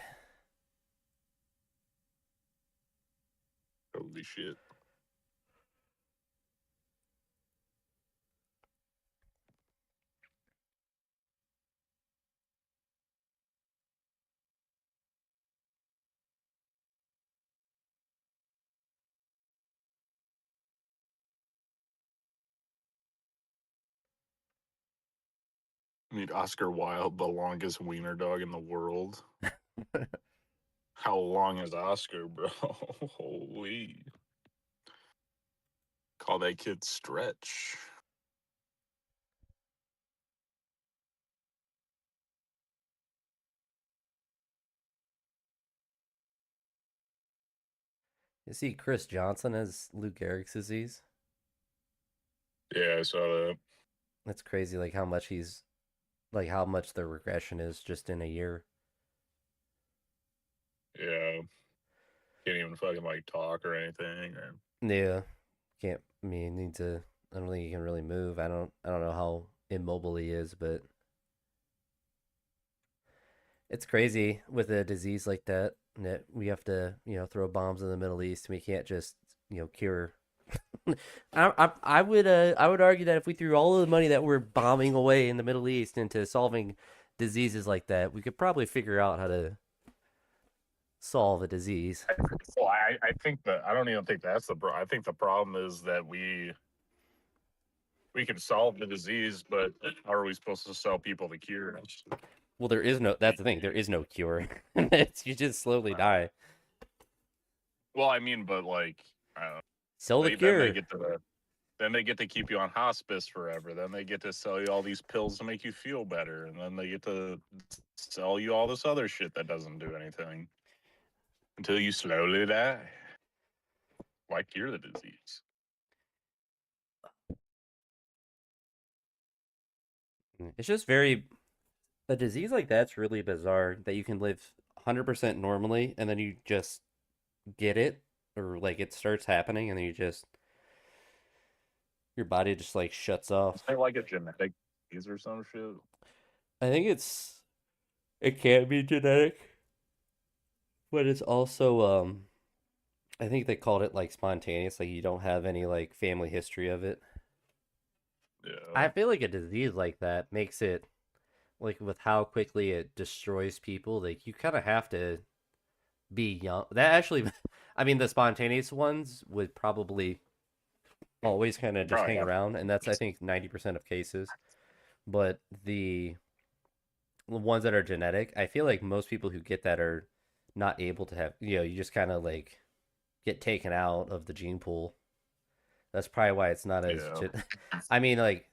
holy shit. Meet Oscar Wilde, the longest wiener dog in the world. How long is Oscar, bro? Holy. Call that kid Stretch. You see, Chris Johnson has Lou Gehrig's disease. Yeah, I saw that. That's crazy. Like how much he's like how much the regression is just in a year. Yeah. Can't even fucking like talk or anything. Or... Yeah, can't. I mean, need to. I don't think he can really move. I don't. I don't know how immobile he is, but it's crazy with a disease like that that we have to, throw bombs in the Middle East. We can't just, cure. I would argue that if we threw all of the money that we're bombing away in the Middle East into solving diseases like that, we could probably figure out how to solve a disease. Well, I think that I don't even think that's the I think the problem is that we can solve the disease, but how are we supposed to sell people the cure? Well, there is no. That's the thing. There is no cure. You just slowly die. Well, I mean, but like, I don't know, Sell the then cure. then they get to keep you on hospice forever. Then they get to sell you all these pills to make you feel better, and then they get to sell you all this other shit that doesn't do anything until you slowly die. Why cure the disease? It's just very a disease like that's really bizarre that you can live 100% normally and then you just get it or like it starts happening and then you just your body just like shuts Is off. there like a genetic disease or some shit? I think it can be genetic, but it's also I think they called it like spontaneous, like you don't have any like family history of it. Yeah, I feel like a disease like that makes it like with how quickly it destroys people, like you kind of have to be young. That actually, I mean, the spontaneous ones would probably always kind of just probably hang have. around, and that's I think 90% of cases. But the ones that are genetic, I feel like most people who get that are not able to have. You just kind of like get taken out of the gene pool. That's probably why it's not as. Yeah, I mean, like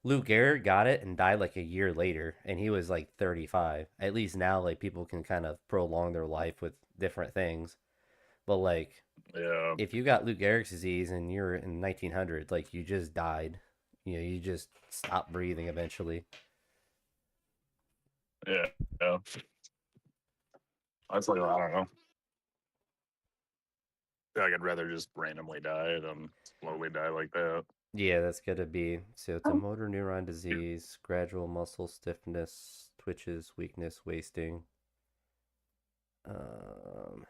Lou Gehrig got it and died like a year later, and he was like 35. At least now, like people can kind of prolong their life with different things. But like yeah, if you got Lou Gehrig's disease and you're in 1900, like you just died. You just stopped breathing eventually. yeah, yeah. That's like I don't know. I feel like I'd rather just randomly die than slowly die like that. Yeah, that's gonna be so. It's a motor neuron disease, gradual muscle stiffness, twitches, weakness, wasting. Um,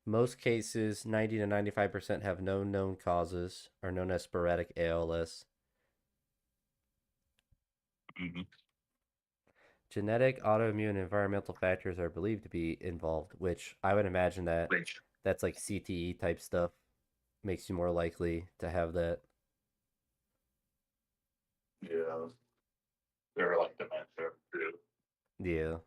Most cases, 90 to 95% have no known causes, are known as sporadic ALS. Mm-hmm. Genetic, autoimmune, and environmental factors are believed to be involved, which I would imagine that that's like CTE type stuff makes you more likely to have that. Yeah, they're like dementia too. Yeah.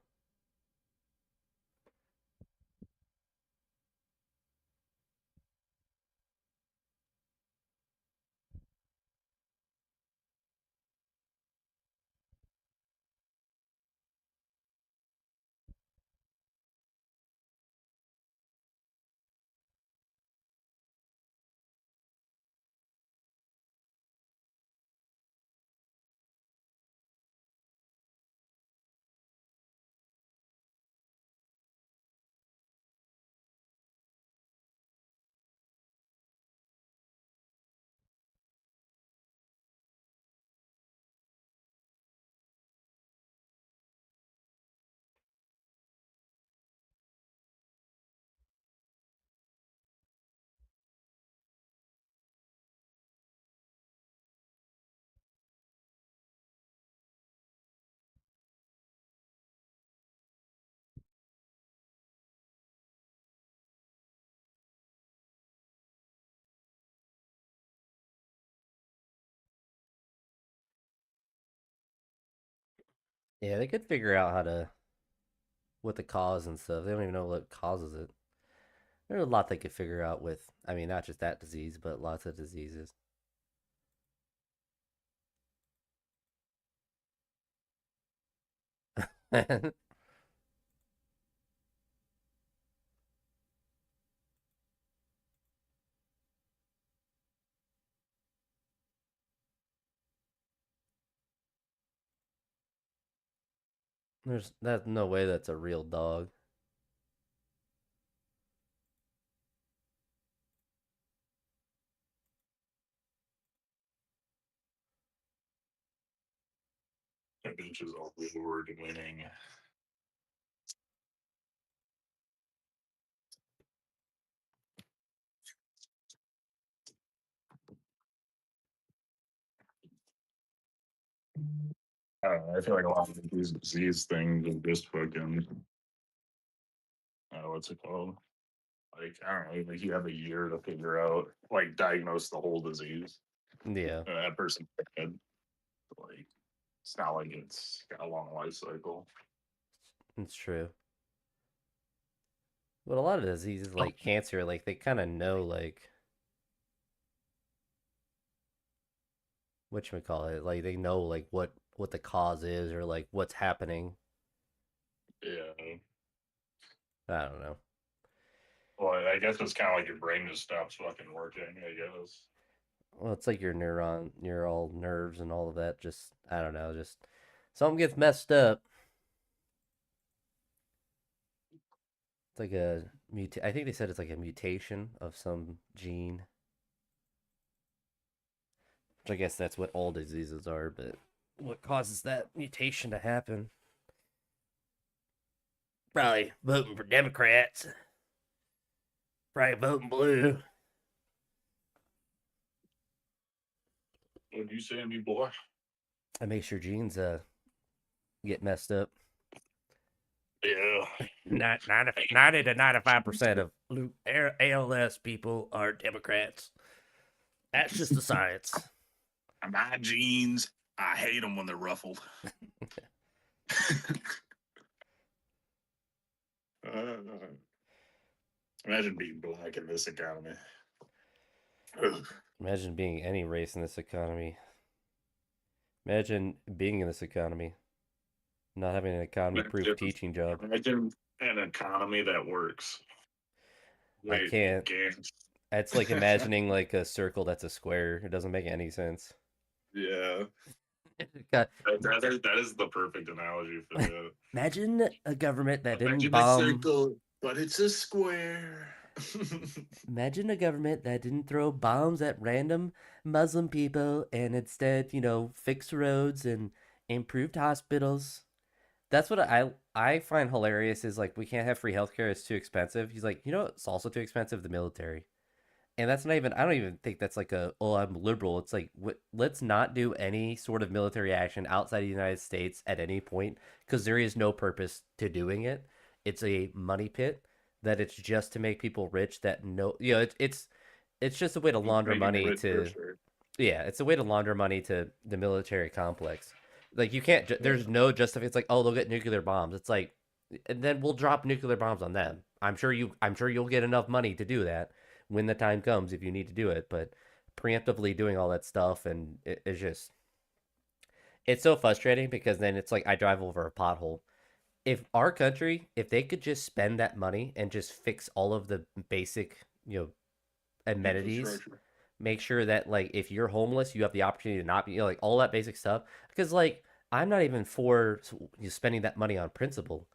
Yeah, they could figure out how to what the cause and stuff. They don't even know what causes it. There's a lot they could figure out with. I mean, not just that disease, but lots of diseases. There's no way that's a real dog. That bitch is award winning. I don't know. I feel like a lot of these disease things are just fucking. What's it called? Like I don't know. Like you have a year to figure out, like diagnose the whole disease. Yeah, And that person dead. Like it's not like it's got a long life cycle. it's true. But a lot of diseases like cancer, like they kind of know like what you call it, like they know like what the cause is or like what's happening. Yeah. I don't know. Well, I guess it's kind of like your brain just stops fucking working. I guess. Well, it's like your neural nerves and all of that. Just I don't know. Just something gets messed up. It's like a I think they said it's like a mutation of some gene. Which I guess that's what all diseases are. But what causes that mutation to happen? Probably voting for Democrats. Probably voting blue. What'd you say to me, boy? I make sure genes get messed up. Yeah. 90 to 95% of ALS people are Democrats. That's just the science. My jeans, I hate them when they're ruffled. uh, Imagine being black in this economy. Ugh. Imagine being any race in this economy. Imagine being in this economy, not having an economy proof teaching job. Imagine an economy that works. I Wait, you can't. can't. It's like imagining like a circle that's a square. It doesn't make any sense. Yeah. God, That is the perfect analogy for that. imagine a government that didn't Imagine a bomb. circle, but it's a square. Imagine a government that didn't throw bombs at random Muslim people and instead, fixed roads and improved hospitals. That's what I find hilarious is like we can't have free healthcare, it's too expensive. He's like, it's also too expensive, the military. And that's not even I don't even think that's like I'm liberal. It's like let's not do any sort of military action outside of the United States at any point because there is no purpose to doing it. It's a money pit that it's just to make people rich that it's just a way to launder Making it money rich for to sure. yeah, it's a way to launder money to the military complex. Like you can't Yeah. there's no justification. It's like, "Oh, they'll get nuclear bombs." It's like and then we'll drop nuclear bombs on them. I'm sure you'll get enough money to do that when the time comes if you need to do it, but preemptively doing all that stuff and it's just it's so frustrating because then it's like I drive over a pothole. If our country, if they could just spend that money and just fix all of the basic, amenities, Infrastructure. make sure that like if you're homeless, you have the opportunity to not be, like all that basic stuff. Because like I'm not even for spending that money on principle.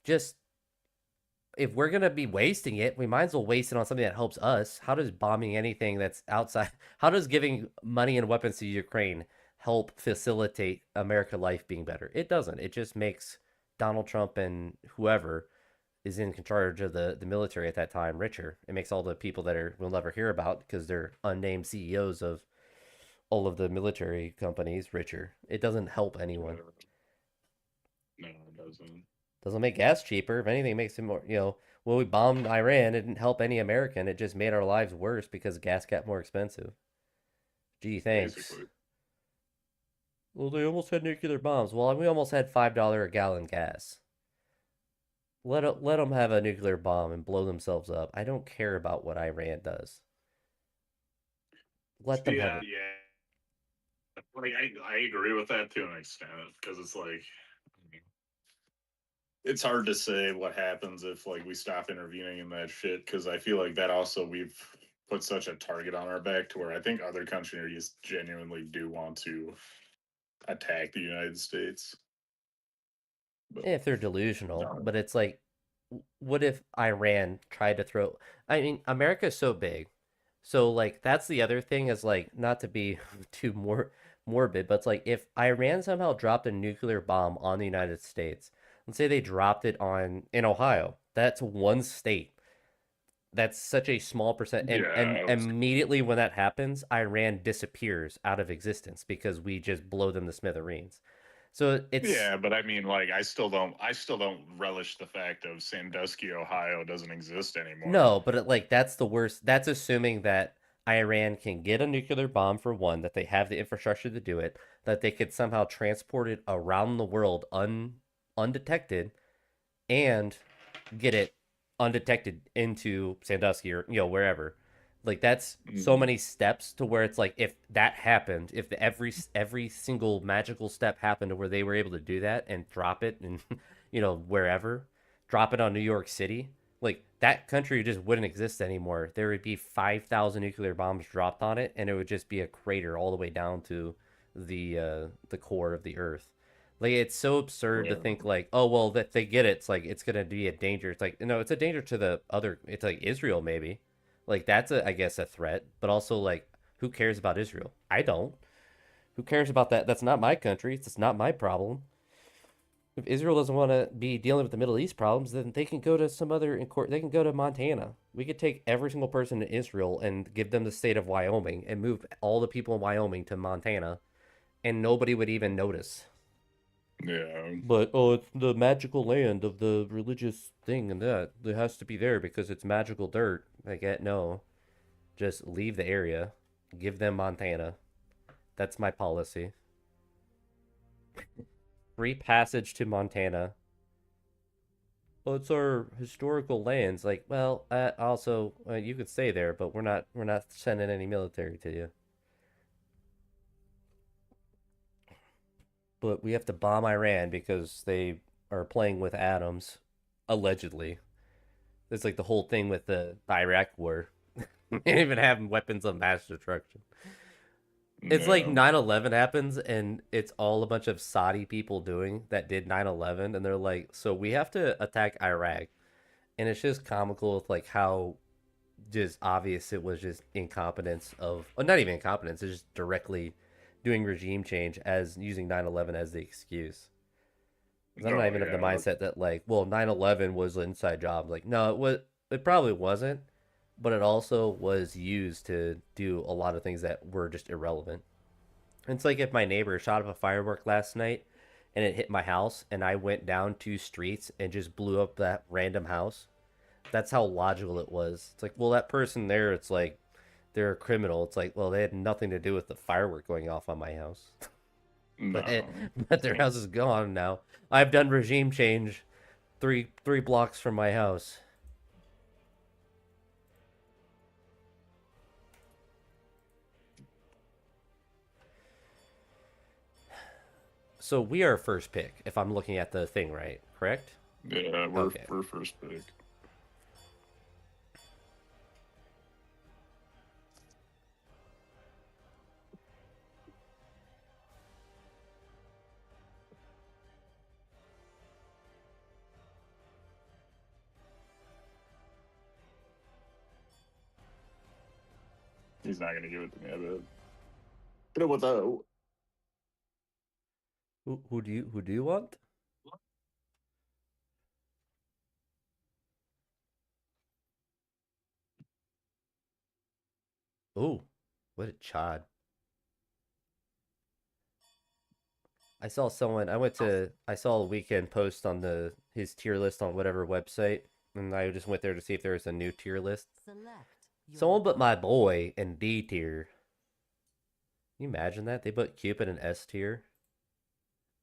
Just if we're gonna be wasting it, we might as well waste it on something that helps us. How does bombing anything that's outside? How does giving money and weapons to Ukraine help facilitate America life being better? It doesn't. It just makes Donald Trump and whoever is in charge of the military at that time richer. It makes all the people that we'll never hear about because they're unnamed CEOs of all of the military companies richer. It doesn't help anyone. No, it doesn't. Doesn't make gas cheaper. If anything, it makes it more. When we bombed Iran, it didn't help any American. It just made our lives worse because gas got more expensive. Gee, thanks. Basically. Well, they almost had nuclear bombs. Well, we almost had $5 a gallon gas. Let them have a nuclear bomb and blow themselves up. I don't care about what Iran does. Let them have Yeah, it. like I agree with that to an extent because it's like it's hard to say what happens if like we stop intervening in that shit because I feel like that also we've put such a target on our back to where I think other countries genuinely do want to attack the United States. But If they're delusional, no. but it's like, what if Iran tried to throw? I mean, America's so big, so like that's the other thing is like not to be too morbid, but it's like if Iran somehow dropped a nuclear bomb on the United States, let's say they dropped it on in Ohio, that's one state. That's such a small percent, and Yeah, immediately when that happens, Iran disappears out of existence because we just blow them to smithereens. So it's yeah, but I mean, like, I still don't relish the fact of Sandusky, Ohio, doesn't exist anymore. No, but like that's the worst. That's assuming that Iran can get a nuclear bomb for one, that they have the infrastructure to do it, that they could somehow transport it around the world undetected, and get it undetected into Sandusky or wherever. Like that's so Mhm. many steps to where it's like if that happened, if every single magical step happened to where they were able to do that and drop it and wherever, drop it on New York City, like that country just wouldn't exist anymore. There would be 5,000 nuclear bombs dropped on it, and it would just be a crater all the way down to the core of the earth. Like it's so absurd to Yeah. think like, oh well, that they get it. It's like it's gonna be a danger. It's like no, it's a danger to the other. It's like Israel maybe, like that's I guess a threat. But also like, who cares about Israel? I don't. Who cares about that? That's not my country. It's not my problem. If Israel doesn't want to be dealing with the Middle East problems, then they can go to some other court. They can go to Montana. We could take every single person in Israel and give them the state of Wyoming and move all the people in Wyoming to Montana, and nobody would even notice. Yeah. But oh, it's the magical land of the religious thing, and that it has to be there because it's magical dirt. Like, no, just leave the area, give them Montana. That's my policy. Free passage to Montana. Well, it's our historical lands. Like, well, also you could stay there, but we're not sending any military to you. But we have to bomb Iran because they are playing with atoms, allegedly. It's like the whole thing with the Iraq war. They didn't even have weapons of mass destruction. It's like Yeah. 9/11 happens and it's all a bunch of Saudi people doing that did 9/11, and they're like, so we have to attack Iraq. And it's just comical with like how just obvious it was just incompetence of, well, not even incompetence, it's just directly doing regime change as using 9/11 as the excuse. 'Cause I'm not Oh even of the yeah. mindset that like, well, 9/11 was an inside job. Like, no, it probably wasn't, but it also was used to do a lot of things that were just irrelevant. It's like if my neighbor shot up a firework last night and it hit my house and I went down 2 streets and just blew up that random house. That's how logical it was. It's like, well, that person there, it's like they're a criminal. It's like, well, they had nothing to do with the firework going off on my house. but No. but their house is gone now. I've done regime change three blocks from my house. So we are first pick, if I'm looking at the thing right, correct? Yeah, Okay. we're first pick. He's not gonna give it to me, I bet. But with a Who do you want? Oh, what a chad. I saw a weekend post on his tier list on whatever website, and I just went there to see if there was a new tier list. Select your Someone put my boy in D tier. Can you imagine that? They put Cupid in S tier.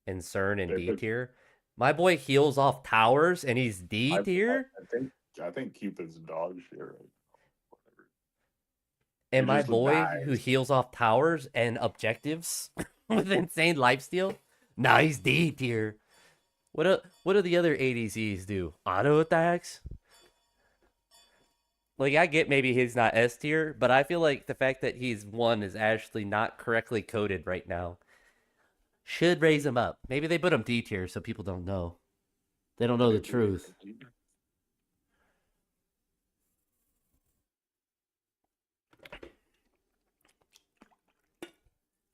and CERN in They D put- tier. My boy heals off towers and he's D tier. I think Cupid's dog shit. Right? Whatever. And He my just boy dies. who heals off towers and objectives with insane lifesteal. Nah, he's D tier. What do the other ADCs do? Auto attacks? Like I get maybe he's not S tier, but I feel like the fact that he's one is actually not correctly coded right now. Should raise him up. Maybe they put him D tier so people don't know. They don't know the truth.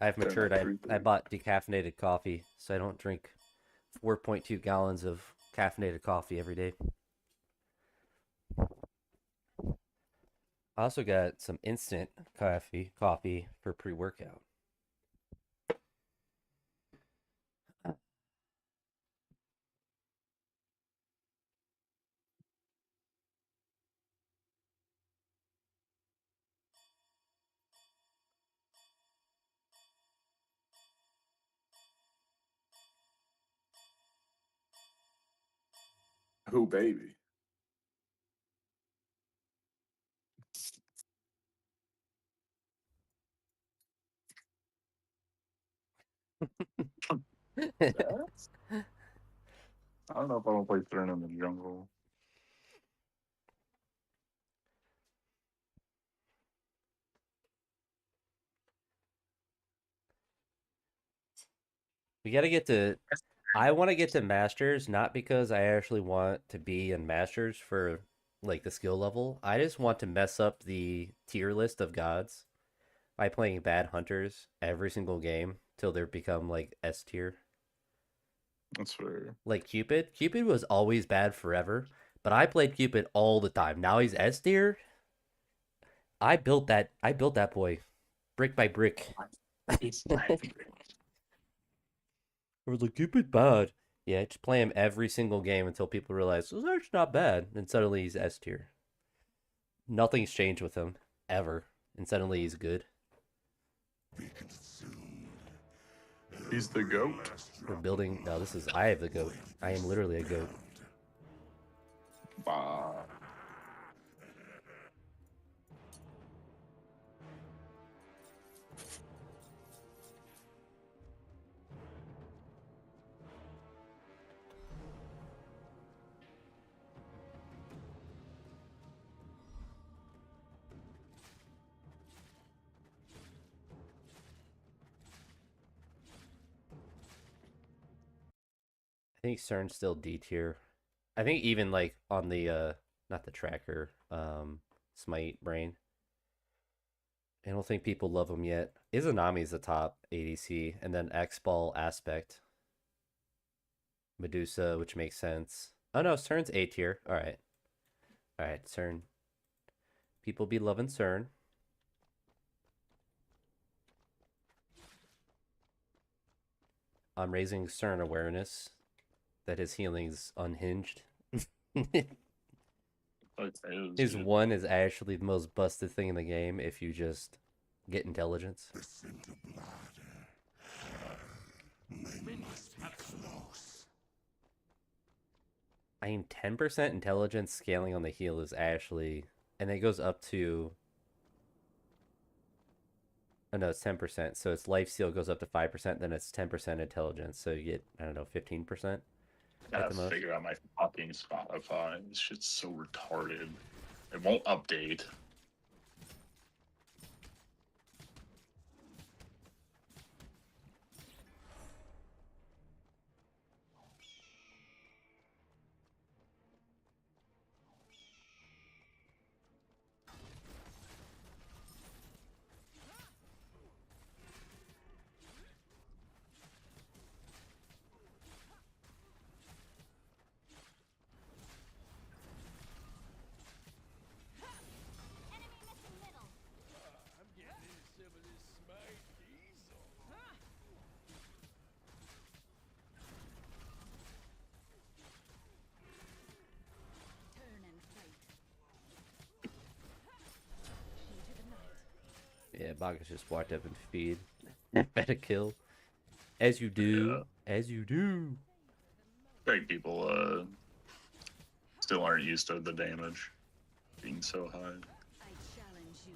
I've matured. I bought decaffeinated coffee, so I don't drink 4.2 gallons of caffeinated coffee every day. I also got some instant coffee for pre-workout. Who baby? I don't know if I want to play Thurn in the jungle. We got to get to. I want to get to Masters, not because I actually want to be in Masters for like the skill level. I just want to mess up the tier list of gods by playing bad hunters every single game till they become like S tier. That's fair. Like Cupid. Cupid was always bad forever, but I played Cupid all the time. Now he's S tier. I built that. I built that boy, brick by brick. It's not I was like, Cupid bad. Yeah, just play him every single game until people realize well, it's not bad, and suddenly he's S tier. Nothing's changed with him ever, and suddenly he's good. He's the goat. We're building. No, this is I have the goat. I am literally a goat. Bah. I think CERN's still D tier. I think even like on the not the tracker, Smite brain. I don't think people love him yet. Izanami's the top ADC, and then X-Ball Aspect. Medusa, which makes sense. Oh no, CERN's A tier. Alright. Alright, CERN. People be loving CERN. I'm raising CERN awareness that his healing's unhinged. His one is actually the most busted thing in the game if you just get intelligence. I mean, 10% intelligence scaling on the heal is actually... And it goes up to... Oh no, it's 10%. So its life steal goes up to 5%, then it's 10% intelligence. So you get, I don't know, 15%? Gotta figure out my fucking Spotify. This shit's so retarded. It won't update. Enemy missing middle. I'm getting into some of this Smite diesel. Turn and fight. Into the night. Yeah, Baga's just walked up and feed. Better kill. As you do. Yeah. As you do. I think people still aren't used to the damage being so high. I challenge you.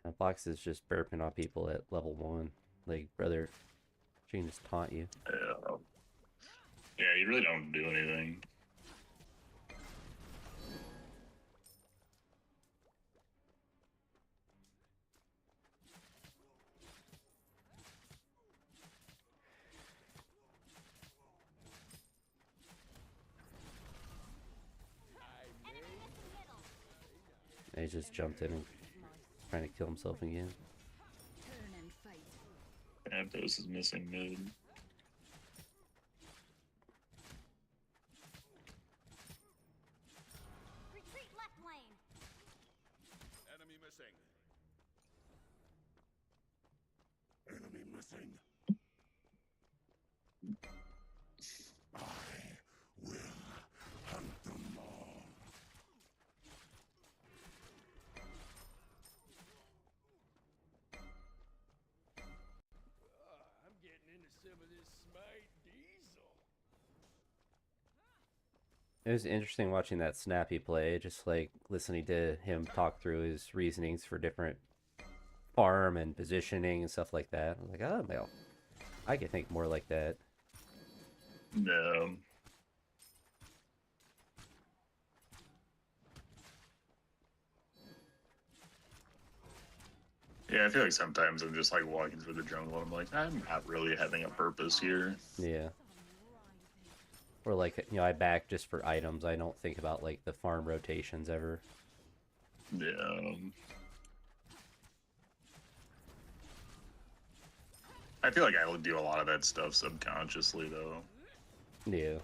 That box is just burping on people at level 1. Like, brother, she can just taunt you. Yeah. Yeah, you really don't do anything. Enemy missing middle. And he just jumped in and trying to kill himself again. Turn and fight. Aptos is missing mid. Retreat left lane. Enemy missing. Enemy missing. I will hunt them all. I'm getting into some of this Smite diesel. It was interesting watching that snappy play, just like listening to him talk through his reasonings for different farm and positioning and stuff like that. I was like, oh, well, I could think more like that. Yeah. Yeah, I feel like sometimes I'm just like walking through the jungle and I'm like, I'm not really having a purpose here. Yeah. Or like, you know, I back just for items. I don't think about like the farm rotations ever. Yeah. I feel like I would do a lot of that stuff subconsciously though. Yeah.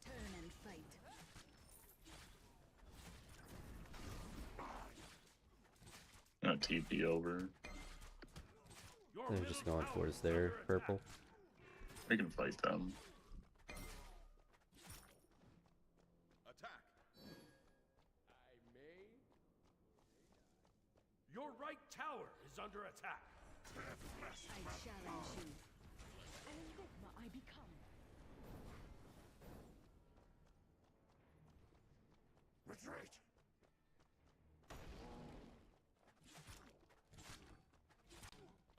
Turn and fight. TP over. They're just going towards their purple. We can fight them. Attack. I may. Your right tower is under attack. I challenge you. Enigma I become. Retreat.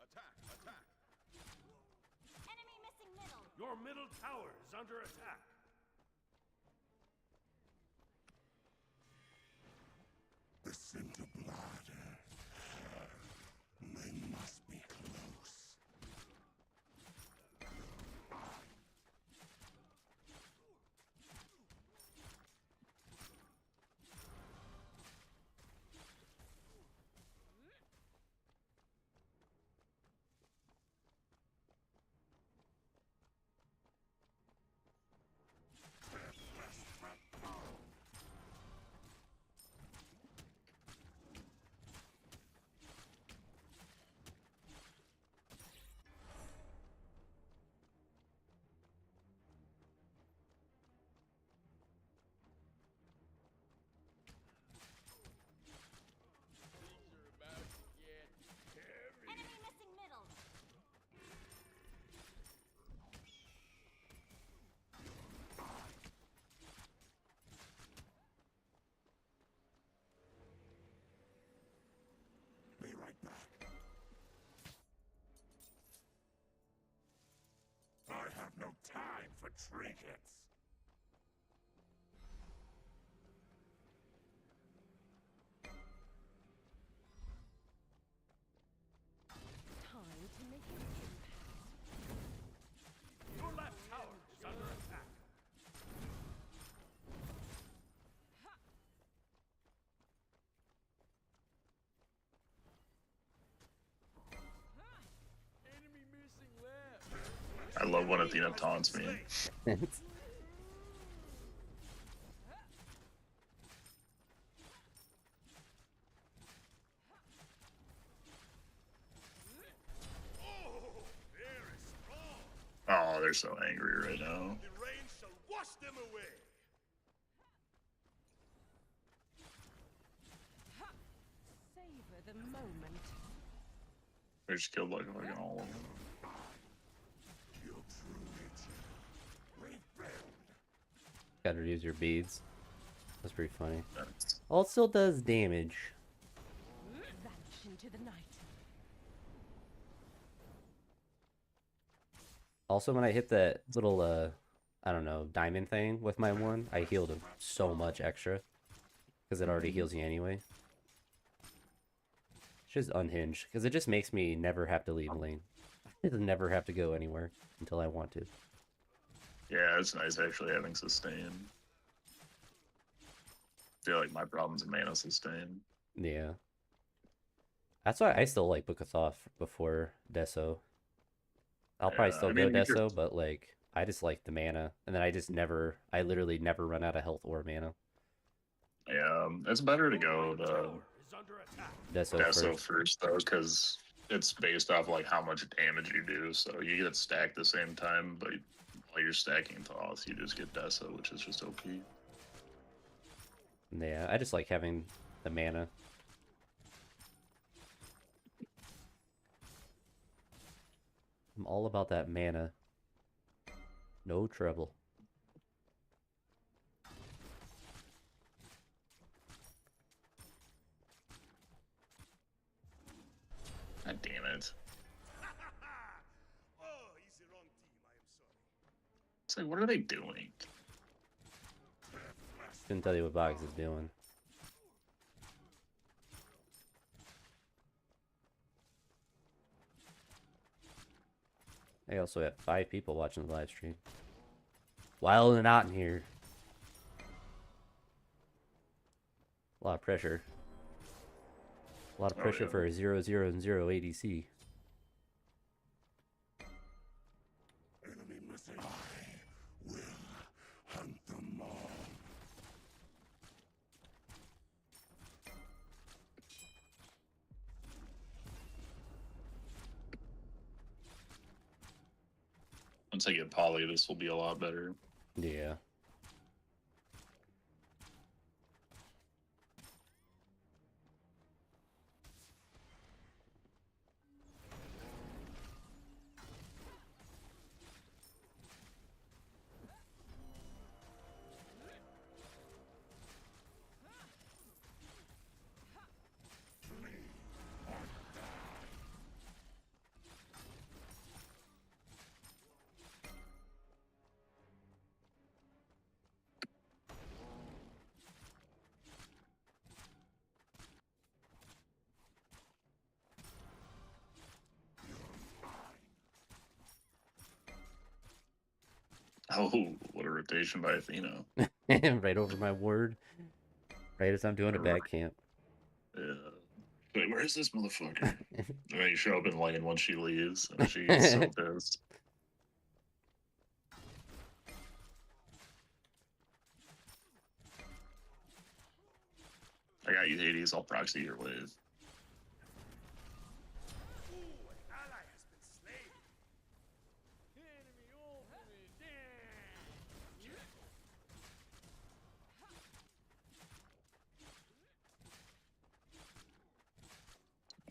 Attack. Attack. Enemy missing middle. Your middle tower is under attack. The scent of blood. They must be close. Enemy missing middle. Be right back. I have no time for trinkets. Time to make an impact. Your left tower is under attack. Enemy missing left. I love when Athena taunts me. Oh, very strong. Oh, they're so angry right now. The rain shall wash them away. Savor the moment. They just killed like fucking all of them. Gotta use your beads. That's pretty funny. That's- Also does damage. Vanish into the night. Also, when I hit that little, I don't know, diamond thing with my one, I healed him so much extra. Because it already heals you anyway. It's just unhinged. Because it just makes me never have to leave lane. I never have to go anywhere until I want to. Yeah, it's nice actually having sustain. I feel like my problem's in mana sustain. Yeah. That's why I still like Book of Thoth before Deso. I'll probably Yeah, still I go mean, you could- Deso, but like, I just like the mana. And then I literally never run out of health or mana. Yeah, it's better to go to Tower is under attack. Deso Deso first. first though, because it's based off like how much damage you do. So you get stacked the same time, but while you're stacking Thoth, you just get Deso, which is just OP. Yeah, I just like having the mana. I'm all about that mana. No trouble. God damn it! Oh, he's the wrong team. I am sorry. It's like, what are they doing? Couldn't tell you what Boggs is doing. I also have 5 people watching the live stream. Wild and out in here. A lot of pressure. A lot of Oh, pressure yeah. for a 0-0 and 0 ADC. Enemy missing. I will hunt them all. Once I get Poly, this will be a lot better. Yeah. Oh, what a rotation by Athena. Right over my word. Right as I'm doing a back camp. Yeah. Wait, where is this motherfucker? And then you show up in lane once she leaves, and she gets so pissed. I got you, Hades. I'll proxy your wave. Ooh, an ally has been slain. Enemy ultimate down.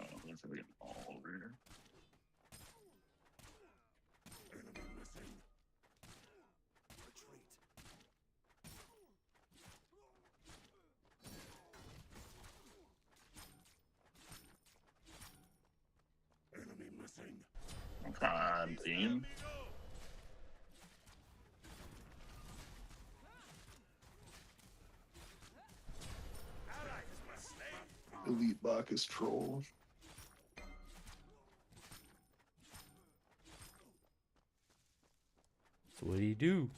Oh, they're freaking all over here. Enemy missing. Retreat. Enemy missing. Come on, team. Ally has been slain. Elite Bacchus troll. So what do you do?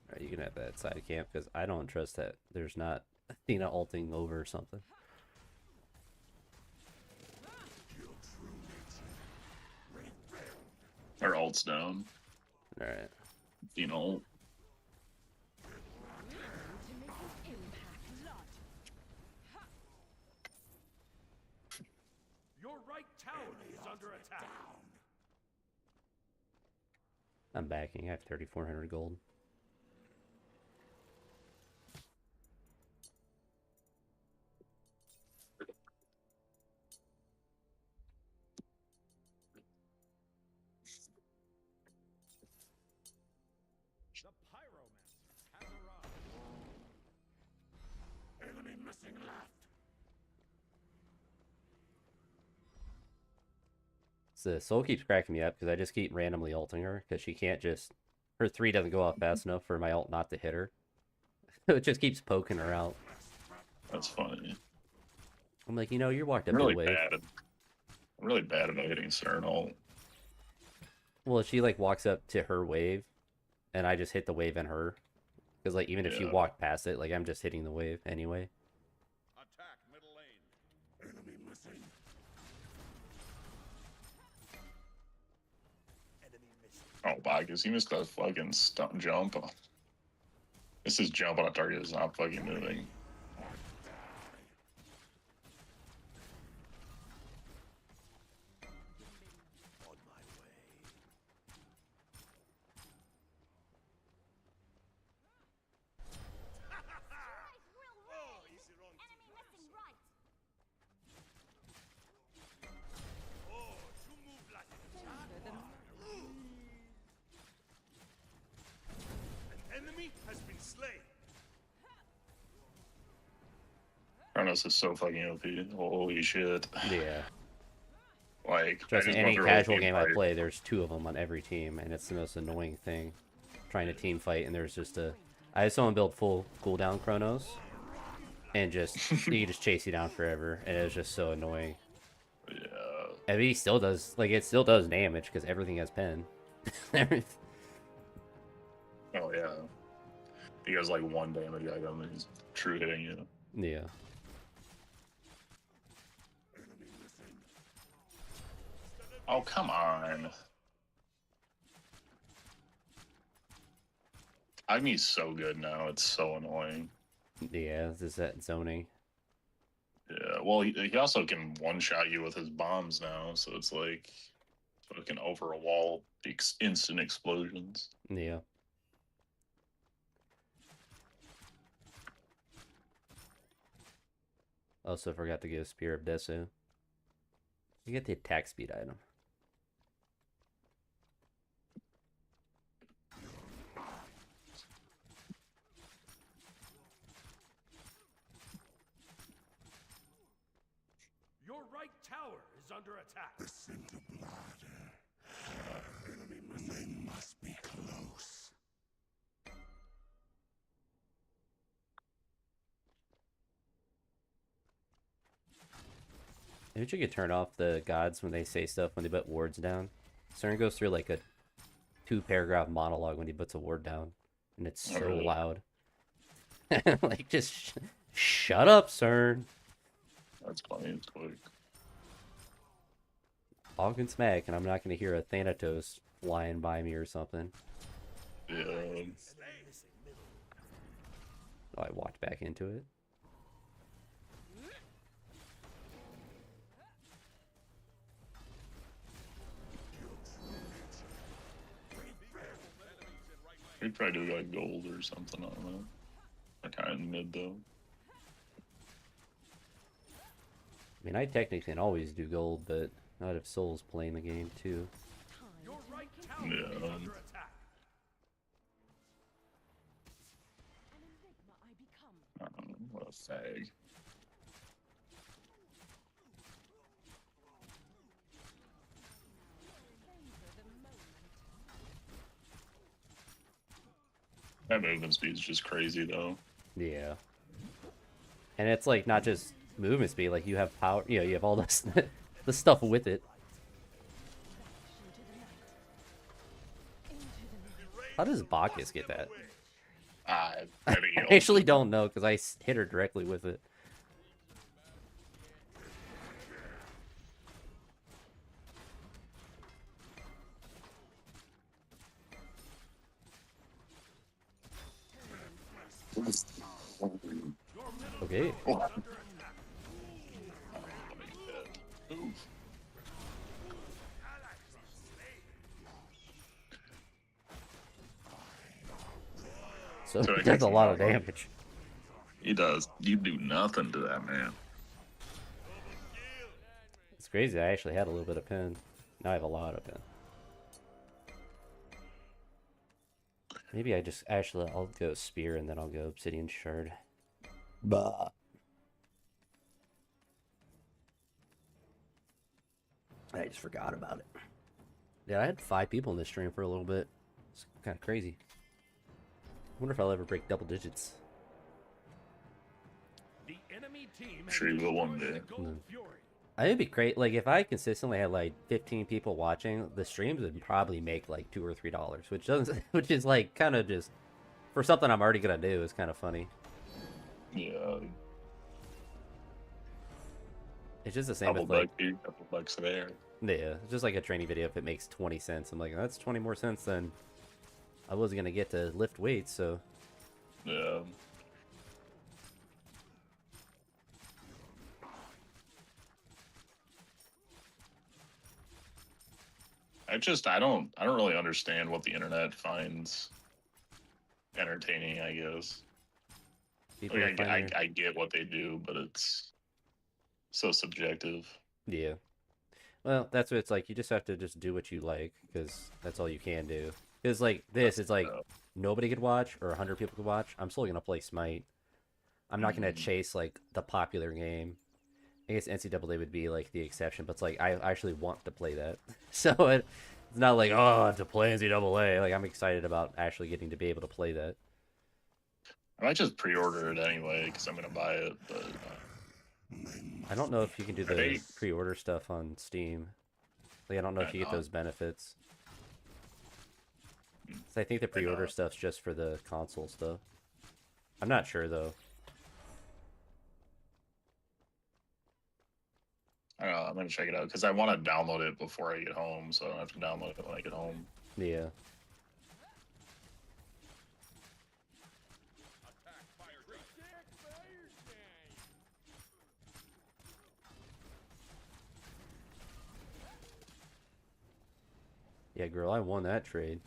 Alright, you can have that side camp because I don't trust that there's not Athena ulting over or something. Our ult's down. Alright. You know, To make an impact. Blood. right tower is under attack. I'm backing. I have 3,400 gold. The pyromancer has arrived. Enemy missing left. So the soul keeps cracking me up because I just keep randomly ulting her because she can't just... Her 3 doesn't go off fast enough for my ult not to hit her. So it just keeps poking her out. That's funny. I'm like, you know, you walked up I'm to really the wave. bad at. I'm really bad about hitting certain ult. Well, she like walks up to her wave, and I just hit the wave in her. Because like even if she Yeah. walked past it, like I'm just hitting the wave anyway. Attack middle lane. Enemy missing. Oh, Bagus, he missed that fucking stunt jump. This is jump on a target is not fucking moving. On my way. Oh, easy run. Enemy missing right. Oh, you move like a An enemy has been slain. Kronos is so fucking OP. Holy shit. Yeah. Like, Trust I me, just any went through a casual team game I fight. play, there's 2 of them on every team, and it's the most annoying thing. Trying to team fight, and there's just a... I had someone build full cooldown Chronos, and just... he just chase you down forever, and it was just so annoying. Yeah. And he still does... Like, it still does damage, because everything has pen. Oh, yeah. He has like 1 damage item and he's true hitting you. Yeah. Oh, come on. Agni's so good now, it's so annoying. Yeah, this is that zoning. Yeah, well, he also can one-shot you with his bombs now, so it's like fucking over a wall, instant explosions. Yeah. Also forgot to give Spear of Desu. You get the attack speed item. Your right tower is under attack. The scent of blood. Enemy missing. They must be close. Maybe you could turn off the gods when they say stuff when they put wards down. CERN goes through like a 2-paragraph monologue when he puts a ward down, and it's Oh, so really? loud. Like, just shut up, CERN. That's funny, it's quick. Talking smack, and I'm not going to hear a Thanatos flying by me or something. Yeah. Oh, I walked back into it. We'd probably do like gold or something, I don't know. They're kind of mid though. I mean, I technically can always do gold, but not if Soul's playing the game too. Your right tower Yeah. is under attack. An enigma I become. I don't know, what a fag. Savor the moment. That movement speed's just crazy though. Yeah. And it's like not just movement speed, like you have power, you know, you have all this the stuff with it. How does Bacchus get that? I I actually don't know because I hit her directly with it. Okay. so So it it does gets a lot of him off. damage. He does. You do nothing to that man. It's crazy. I actually had a little bit of pen. Now I have a lot of pen. Maybe I just actually I'll go spear and then I'll go obsidian shard. Bah. I just forgot about it. Yeah, I had 5 people in this stream for a little bit. It's kind of crazy. I wonder if I'll ever break double digits. The enemy team Sure you will one day. I think it'd be great. Like if I consistently had like 15 people watching, the streams would probably make like $2 or $3, which doesn't, which is like kind of just for something I'm already gonna do is kind of funny. Yeah. It's just the same Couple with like bucks here, couple bucks there. yeah, it's just like a training video. If it makes 20 cents, I'm like that's 20 more cents than I was gonna get to lift weights. So Yeah. I don't really understand what the internet finds entertaining, I guess. people Like, find their- I get what they do, but it's so subjective. yeah. Well, that's what it's like. You just have to just do what you like because that's all you can do. Because like this, it's like nobody could watch or 100 people could watch. I'm still gonna play Smite. I'm not gonna chase like the popular game. I guess NCAA would be like the exception, but it's like I actually want to play that. So it's not like oh I have to play NCAA. Like I'm excited about actually getting to be able to play that. I might just pre-order it anyway because I'm gonna buy it. But I don't know if you can do the they- pre-order stuff on Steam. Like I don't know if you get those benefits. So I think the pre-order stuff's just for the console stuff. I'm not sure though. I don't know. I'm gonna check it out because I want to download it before I get home, so I don't have to download it when I get home. Yeah. Yeah, girl, I won that trade.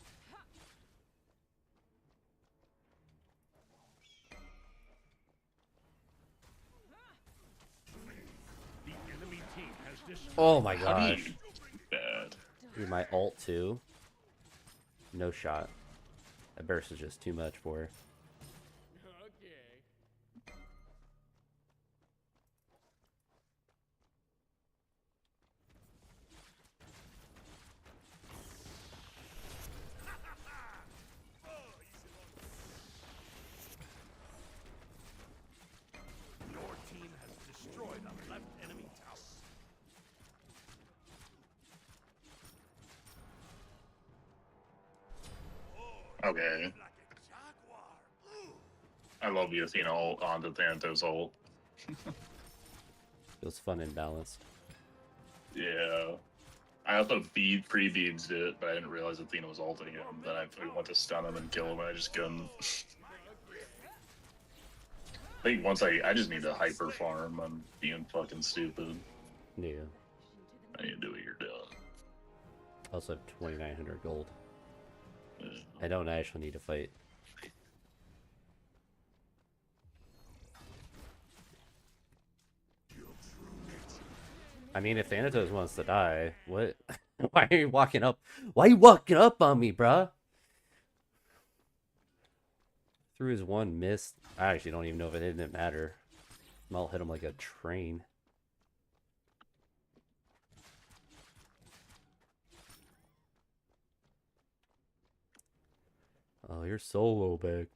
The enemy team has destroyed. Oh my How do gosh. you bad? Dude, my ult too. No shot. That burst is just too much for her. Your team has destroyed a left enemy tower. Okay. Like a jaguar. I love the Athena ult onto Thanatos ult. Feels fun and balanced. Yeah. I also pre-beads it, but I didn't realize Athena was ulting him. Then I went to stun him and kill him, and I just couldn't. I think once I just need to hyper farm. I'm being fucking stupid. Yeah. I need to do what you're doing. Also have 2,900 gold. Yeah. I don't actually need to fight. I mean, if Thanatos wants to die, what? Why are you walking up? Why are you walking up on me, bruh? Through his one miss. I actually don't even know if it didn't matter. I'll hit him like a train. Oh, you're solo back.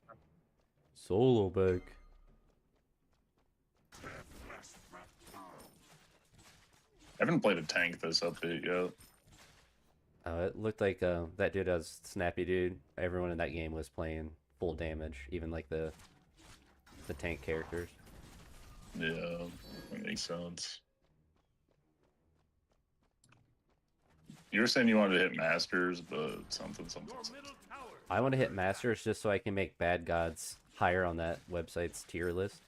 Solo back. I haven't played a tank this update yet. It looked like that dude was Snappy Dude. Everyone in that game was playing full damage, even like the tank characters. Yeah, that makes sense. You were saying you wanted to hit Masters, but something. Middle tower. I want to hit Masters just so I can make bad gods higher on that website's tier list.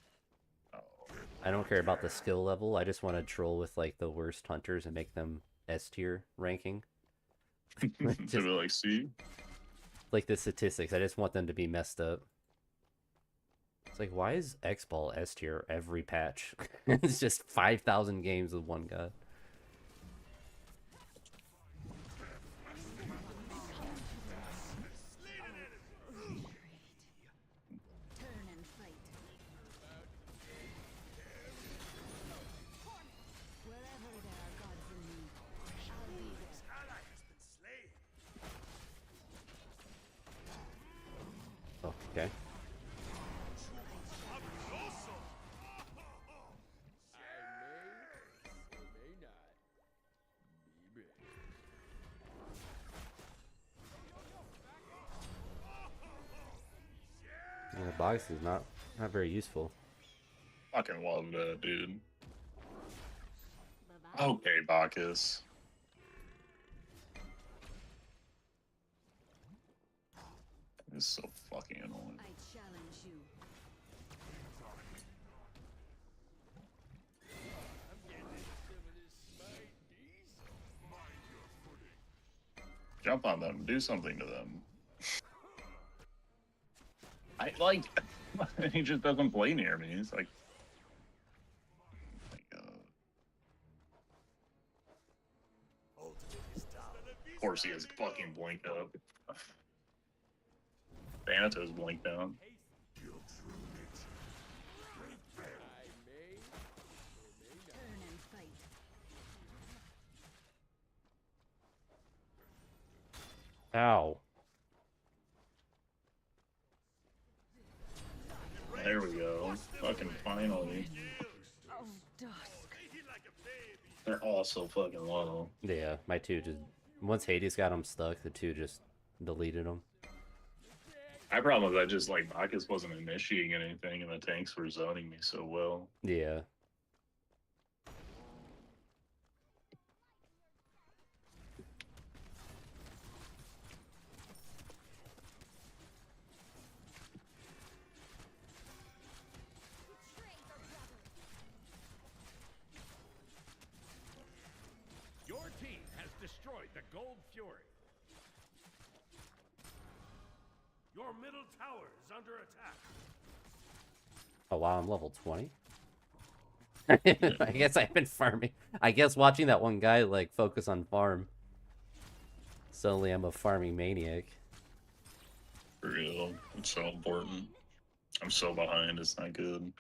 I don't care about the skill level. I just want to troll with like the worst hunters and make them S tier ranking. To be like, see? Like the statistics. I just want them to be messed up. It's like, why is X Ball S tier every patch? It's just 5,000 games with one guy. Turn and fight. Wherever there are gods in me, I'll be there. Ally has been slain. Oh, okay. Fabuloso. Yeah, the box is not very useful. Fucking love that, dude. Bye-bye. Okay, Bacchus. It's so fucking annoying. I challenge you. Jump on them. Do something to them. I like. He just doesn't play near me. He's like. Of course, he has fucking blinked up. Thanatos blinked down. Turn and fight. Ow. There we go. Fucking finally. Oh, dusk. They hit like a baby. They're all so fucking low. Yeah, my two just... Once Hades got him stuck, the two just deleted him. My problem is I just like Bacchus wasn't initiating anything and the tanks were zoning me so well. Yeah. Your team has destroyed the Gold Fury. Your middle tower is under attack. Oh wow, I'm level 20. I guess I've been farming. I guess watching that one guy like focus on farm. Suddenly I'm a farming maniac. For real. It's so important. I'm so behind, it's not good.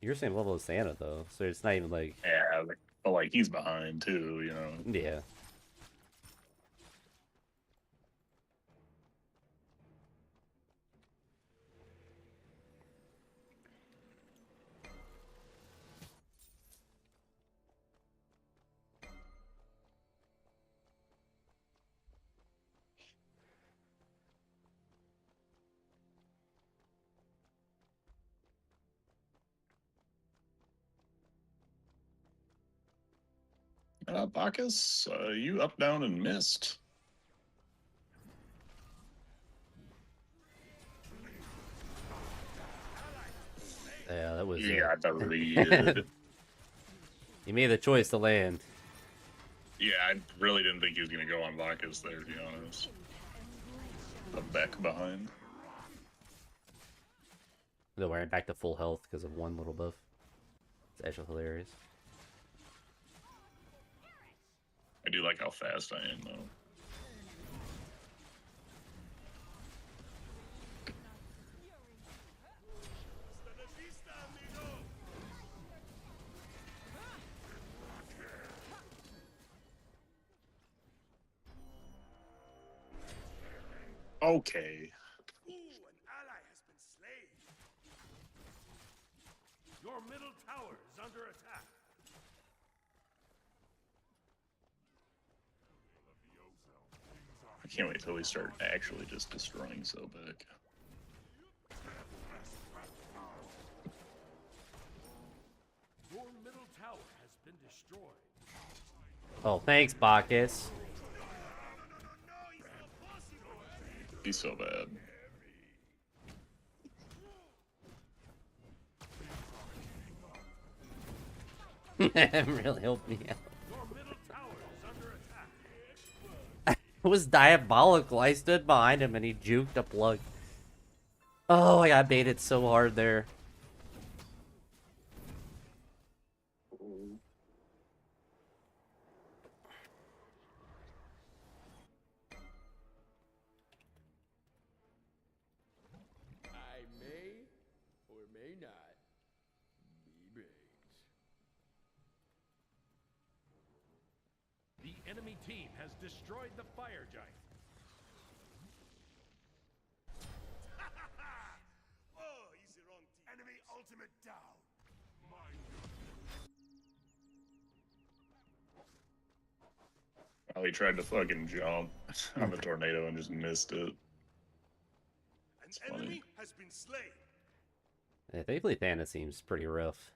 You're the same level as Santa though, so it's not even like... Yeah, but like he's behind too, you know. Yeah. Bacchus, you up, down, and missed. Yeah, that was... You got the lead. You made the choice to land. Yeah, I really didn't think he was going to go on Bacchus there, to be honest. The Beck behind. Though we're back to full health because of one little buff. It's actually hilarious. I do like how fast I am, though. Okay. Ooh, an ally has been slain. Your middle tower is under attack. I can't wait till we start actually just destroying Sobek. Your middle tower has been destroyed. Oh, thanks, Bacchus. He's so bad. Really helped me out. Your middle tower is under attack. It was diabolical. I stood behind him and he juked a plug. Oh, I got baited so hard there. I may or may not be baked. The enemy team has destroyed the fire giant. Oh, easy wrong team. Enemy ultimate down. Oh, he tried to fucking jump on the tornado and just missed it. An funny. enemy has been slain. Yeah, thankfully Thanos seems pretty rough.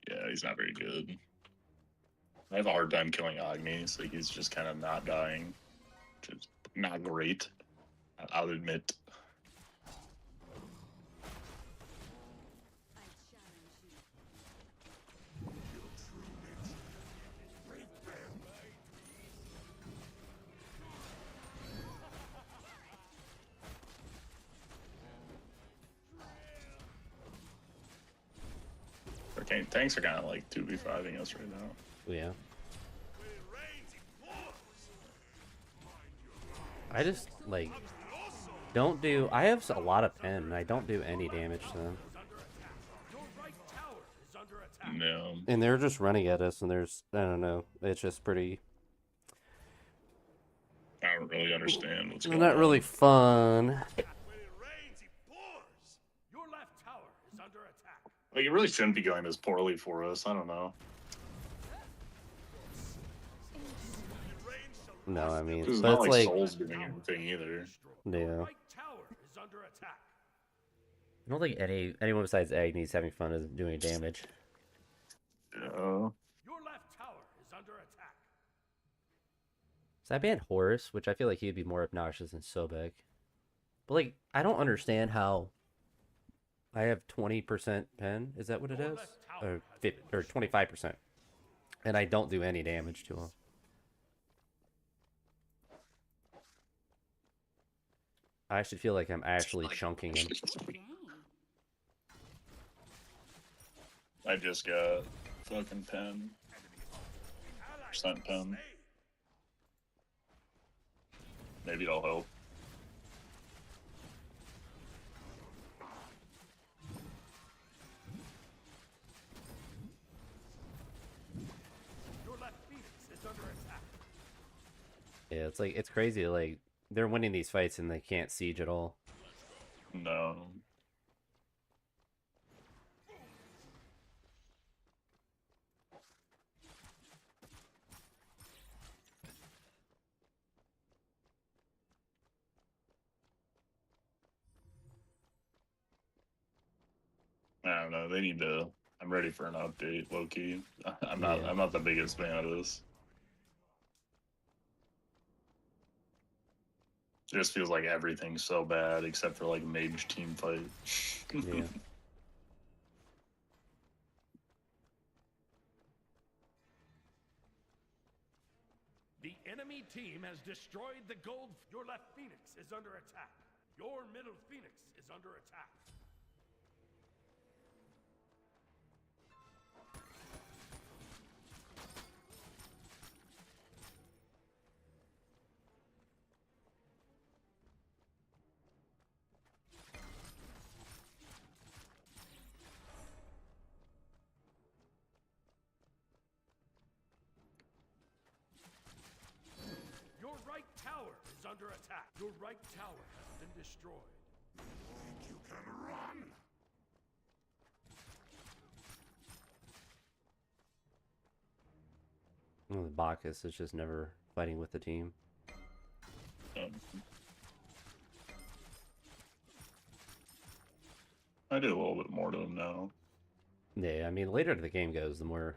Yeah, he's not very good. I have a hard time killing Agni, so he's just kind of not dying, which is not great. I'll admit. I challenge you. Okay, tanks are kind of like 2v5ing us right now. Yeah. When it rains, it pours. I just, like, don't do... I have a lot of pen, and I don't do any damage to them. Your right tower is under attack. No. And they're just running at us, and there's... I don't know. It's just pretty... I don't really understand what's It's going not on. really fun. When it rains, it pours. Your left tower is under attack. Like, it really shouldn't be going this poorly for us. I don't know. It rains shall No, I mean... It's But not it's like like... Soul's doing anything either. Yeah. Your right tower is under attack. I don't think anyone besides Agni's having fun is doing damage. Yeah. Your left tower is under attack. So I banned Horus, which I feel like he'd be more obnoxious than Sobek. But, like, I don't understand how I have 20% pen. Is that what it is? Or 25%. And I don't do any damage to him. I should feel like I'm actually chunking him. Dang. I just got fucking pen. Percent pen. Maybe it'll help. Your left phoenix is under attack. Yeah, it's like, it's crazy. Like, they're winning these fights and they can't siege at all. No. I don't know. They need to. I'm ready for an update, low key. I'm not. Yeah. I'm not the biggest fan of this. It just feels like everything's so bad except for like mage team fight. Yeah. The enemy team has destroyed the gold. Your left phoenix is under attack. Your middle phoenix is under attack. Your right tower is under attack. Your right tower has been destroyed. Think you can run? Well, the Bacchus is just never fighting with the team. I do a little bit more to him now. Yeah, I mean, the later the game goes, the more...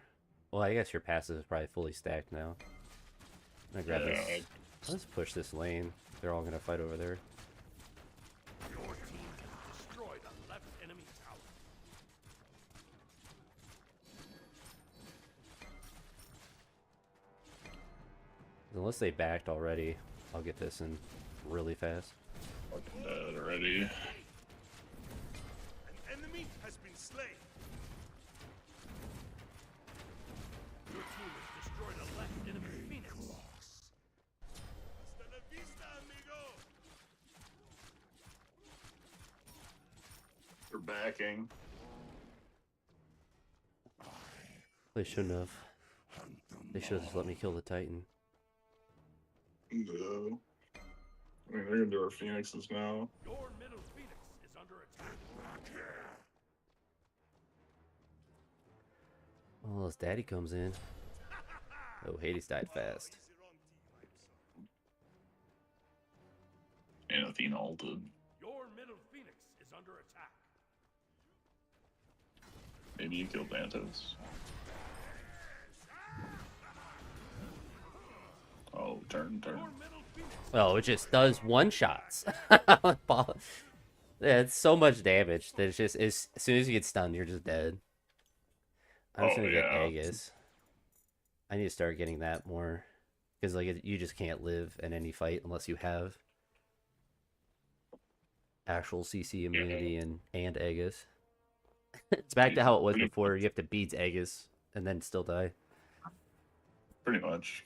Well, I guess your passive is probably fully stacked now. I grab Yeah, this. Let's push this lane. They're all gonna fight over there. Your team has destroyed a left enemy tower. Unless they backed already, I'll get this in really fast. Fucking dead already. slain. Your team has destroyed a left enemy phoenix. Hasta la vista, amigo. They're backing. They shouldn't have. They should have just let me kill the Titan. No. I mean, they're gonna do our phoenixes now. Your middle phoenix is under attack. Oh, his daddy comes in. Oh, Hades died fast. And Athena ulted. Your middle phoenix is under attack. Maybe you kill Bantos. Oh, turn. Your middle phoenix. Oh, it just does one shots. Yeah, it's so much damage that it's just as soon as you get stunned, you're just dead. I'm just Oh, gonna get yeah. Aegis. I need to start getting that more because like you just can't live in any fight unless you have actual CC immunity and Aegis. It's back to how it was before. You have to beat Aegis and then still die. Pretty much.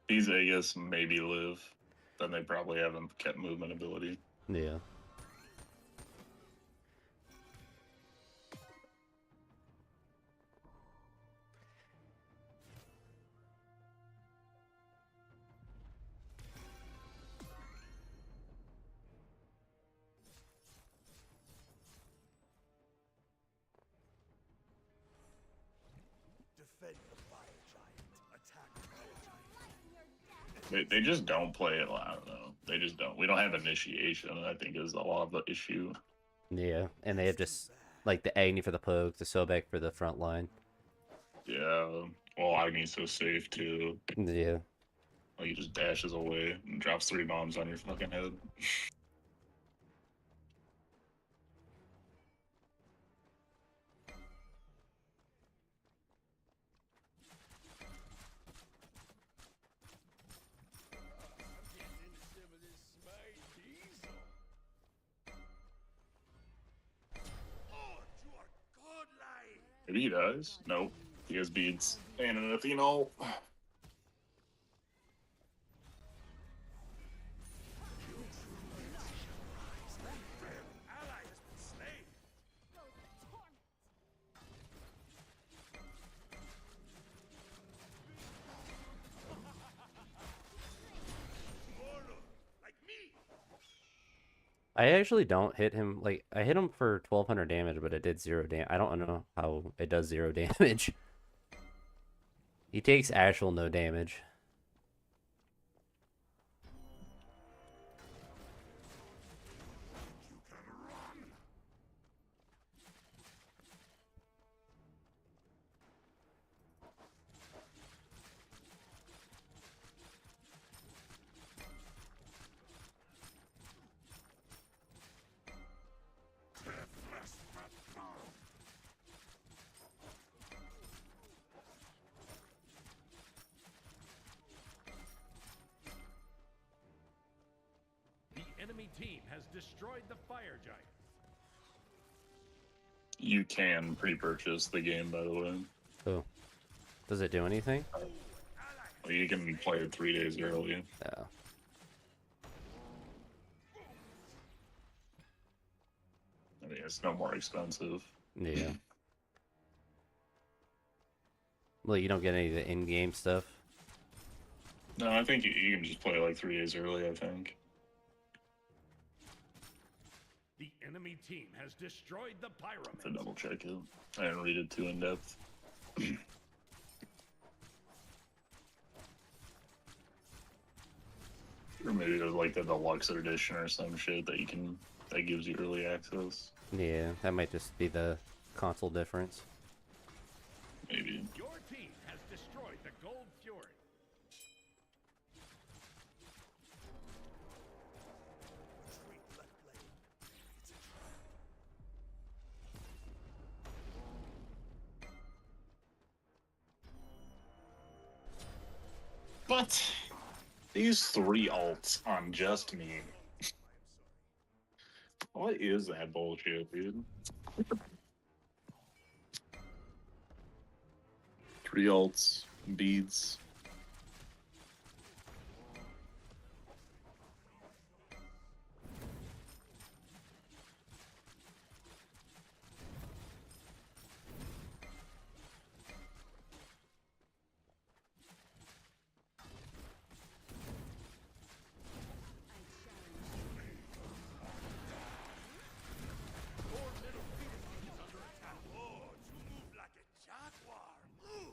These Aegis maybe live. Then they probably haven't kept movement ability. Yeah. Defend the fire giant. Attack the fire giant. They just don't play it loud, though. They just don't. We don't have initiation, I think, is a lot of the issue. Yeah, and they have just like the Agni for the poke, the Sobek for the front line. Yeah. Well, Agni's so safe, too. Yeah. Like, he just dashes away and drops 3 bombs on your fucking head. Getting some of this Smite diesel. Oh, you are godlike. Maybe he dies? Nope. He has beads. And an Athena ult. Ally has been slain. Goes the torment. Solo, like me. I actually don't hit him. Like, I hit him for 1200 damage, but it did 0 damage. I don't know how it does 0 damage. He takes actual no damage. The enemy team has destroyed the fire giant. You can pre-purchase the game, by the way. Oh. Does it do anything? Well, you can play it 3 days early. Yeah. I mean, it's no more expensive. Yeah. Well, you don't get any of the in-game stuff? No, I think you can just play like 3 days early, I think. The enemy team has destroyed the pyramid. To double check it. I didn't read it too in depth. Or maybe there's like the deluxe edition or some shit that gives you early access. Yeah, that might just be the console difference. Maybe. Your team has destroyed the Gold Fury. Treat left lane. It's a trap. But these 3 ults on just me. What is that bullshit, dude? Free ults, beads. Oh, you move like a jaguar. Move.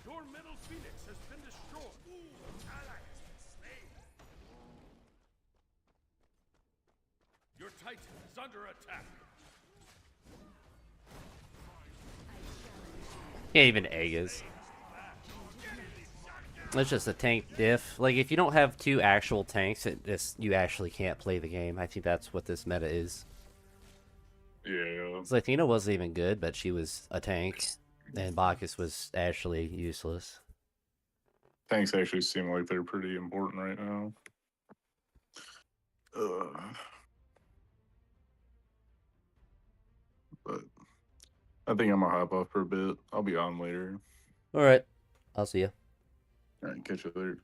Your middle phoenix has been destroyed. Ooh, ally has been slain. Your titan is under attack. Can't even Aegis. It's just a tank diff. Like, if you don't have two actual tanks, you actually can't play the game. I think that's what this meta is. Yeah. Athena wasn't even good, but she was a tank, and Bacchus was actually useless. Tanks actually seem like they're pretty important right now. But I think I'm gonna hop off for a bit. I'll be on later. All right, I'll see you. All right, catch you later.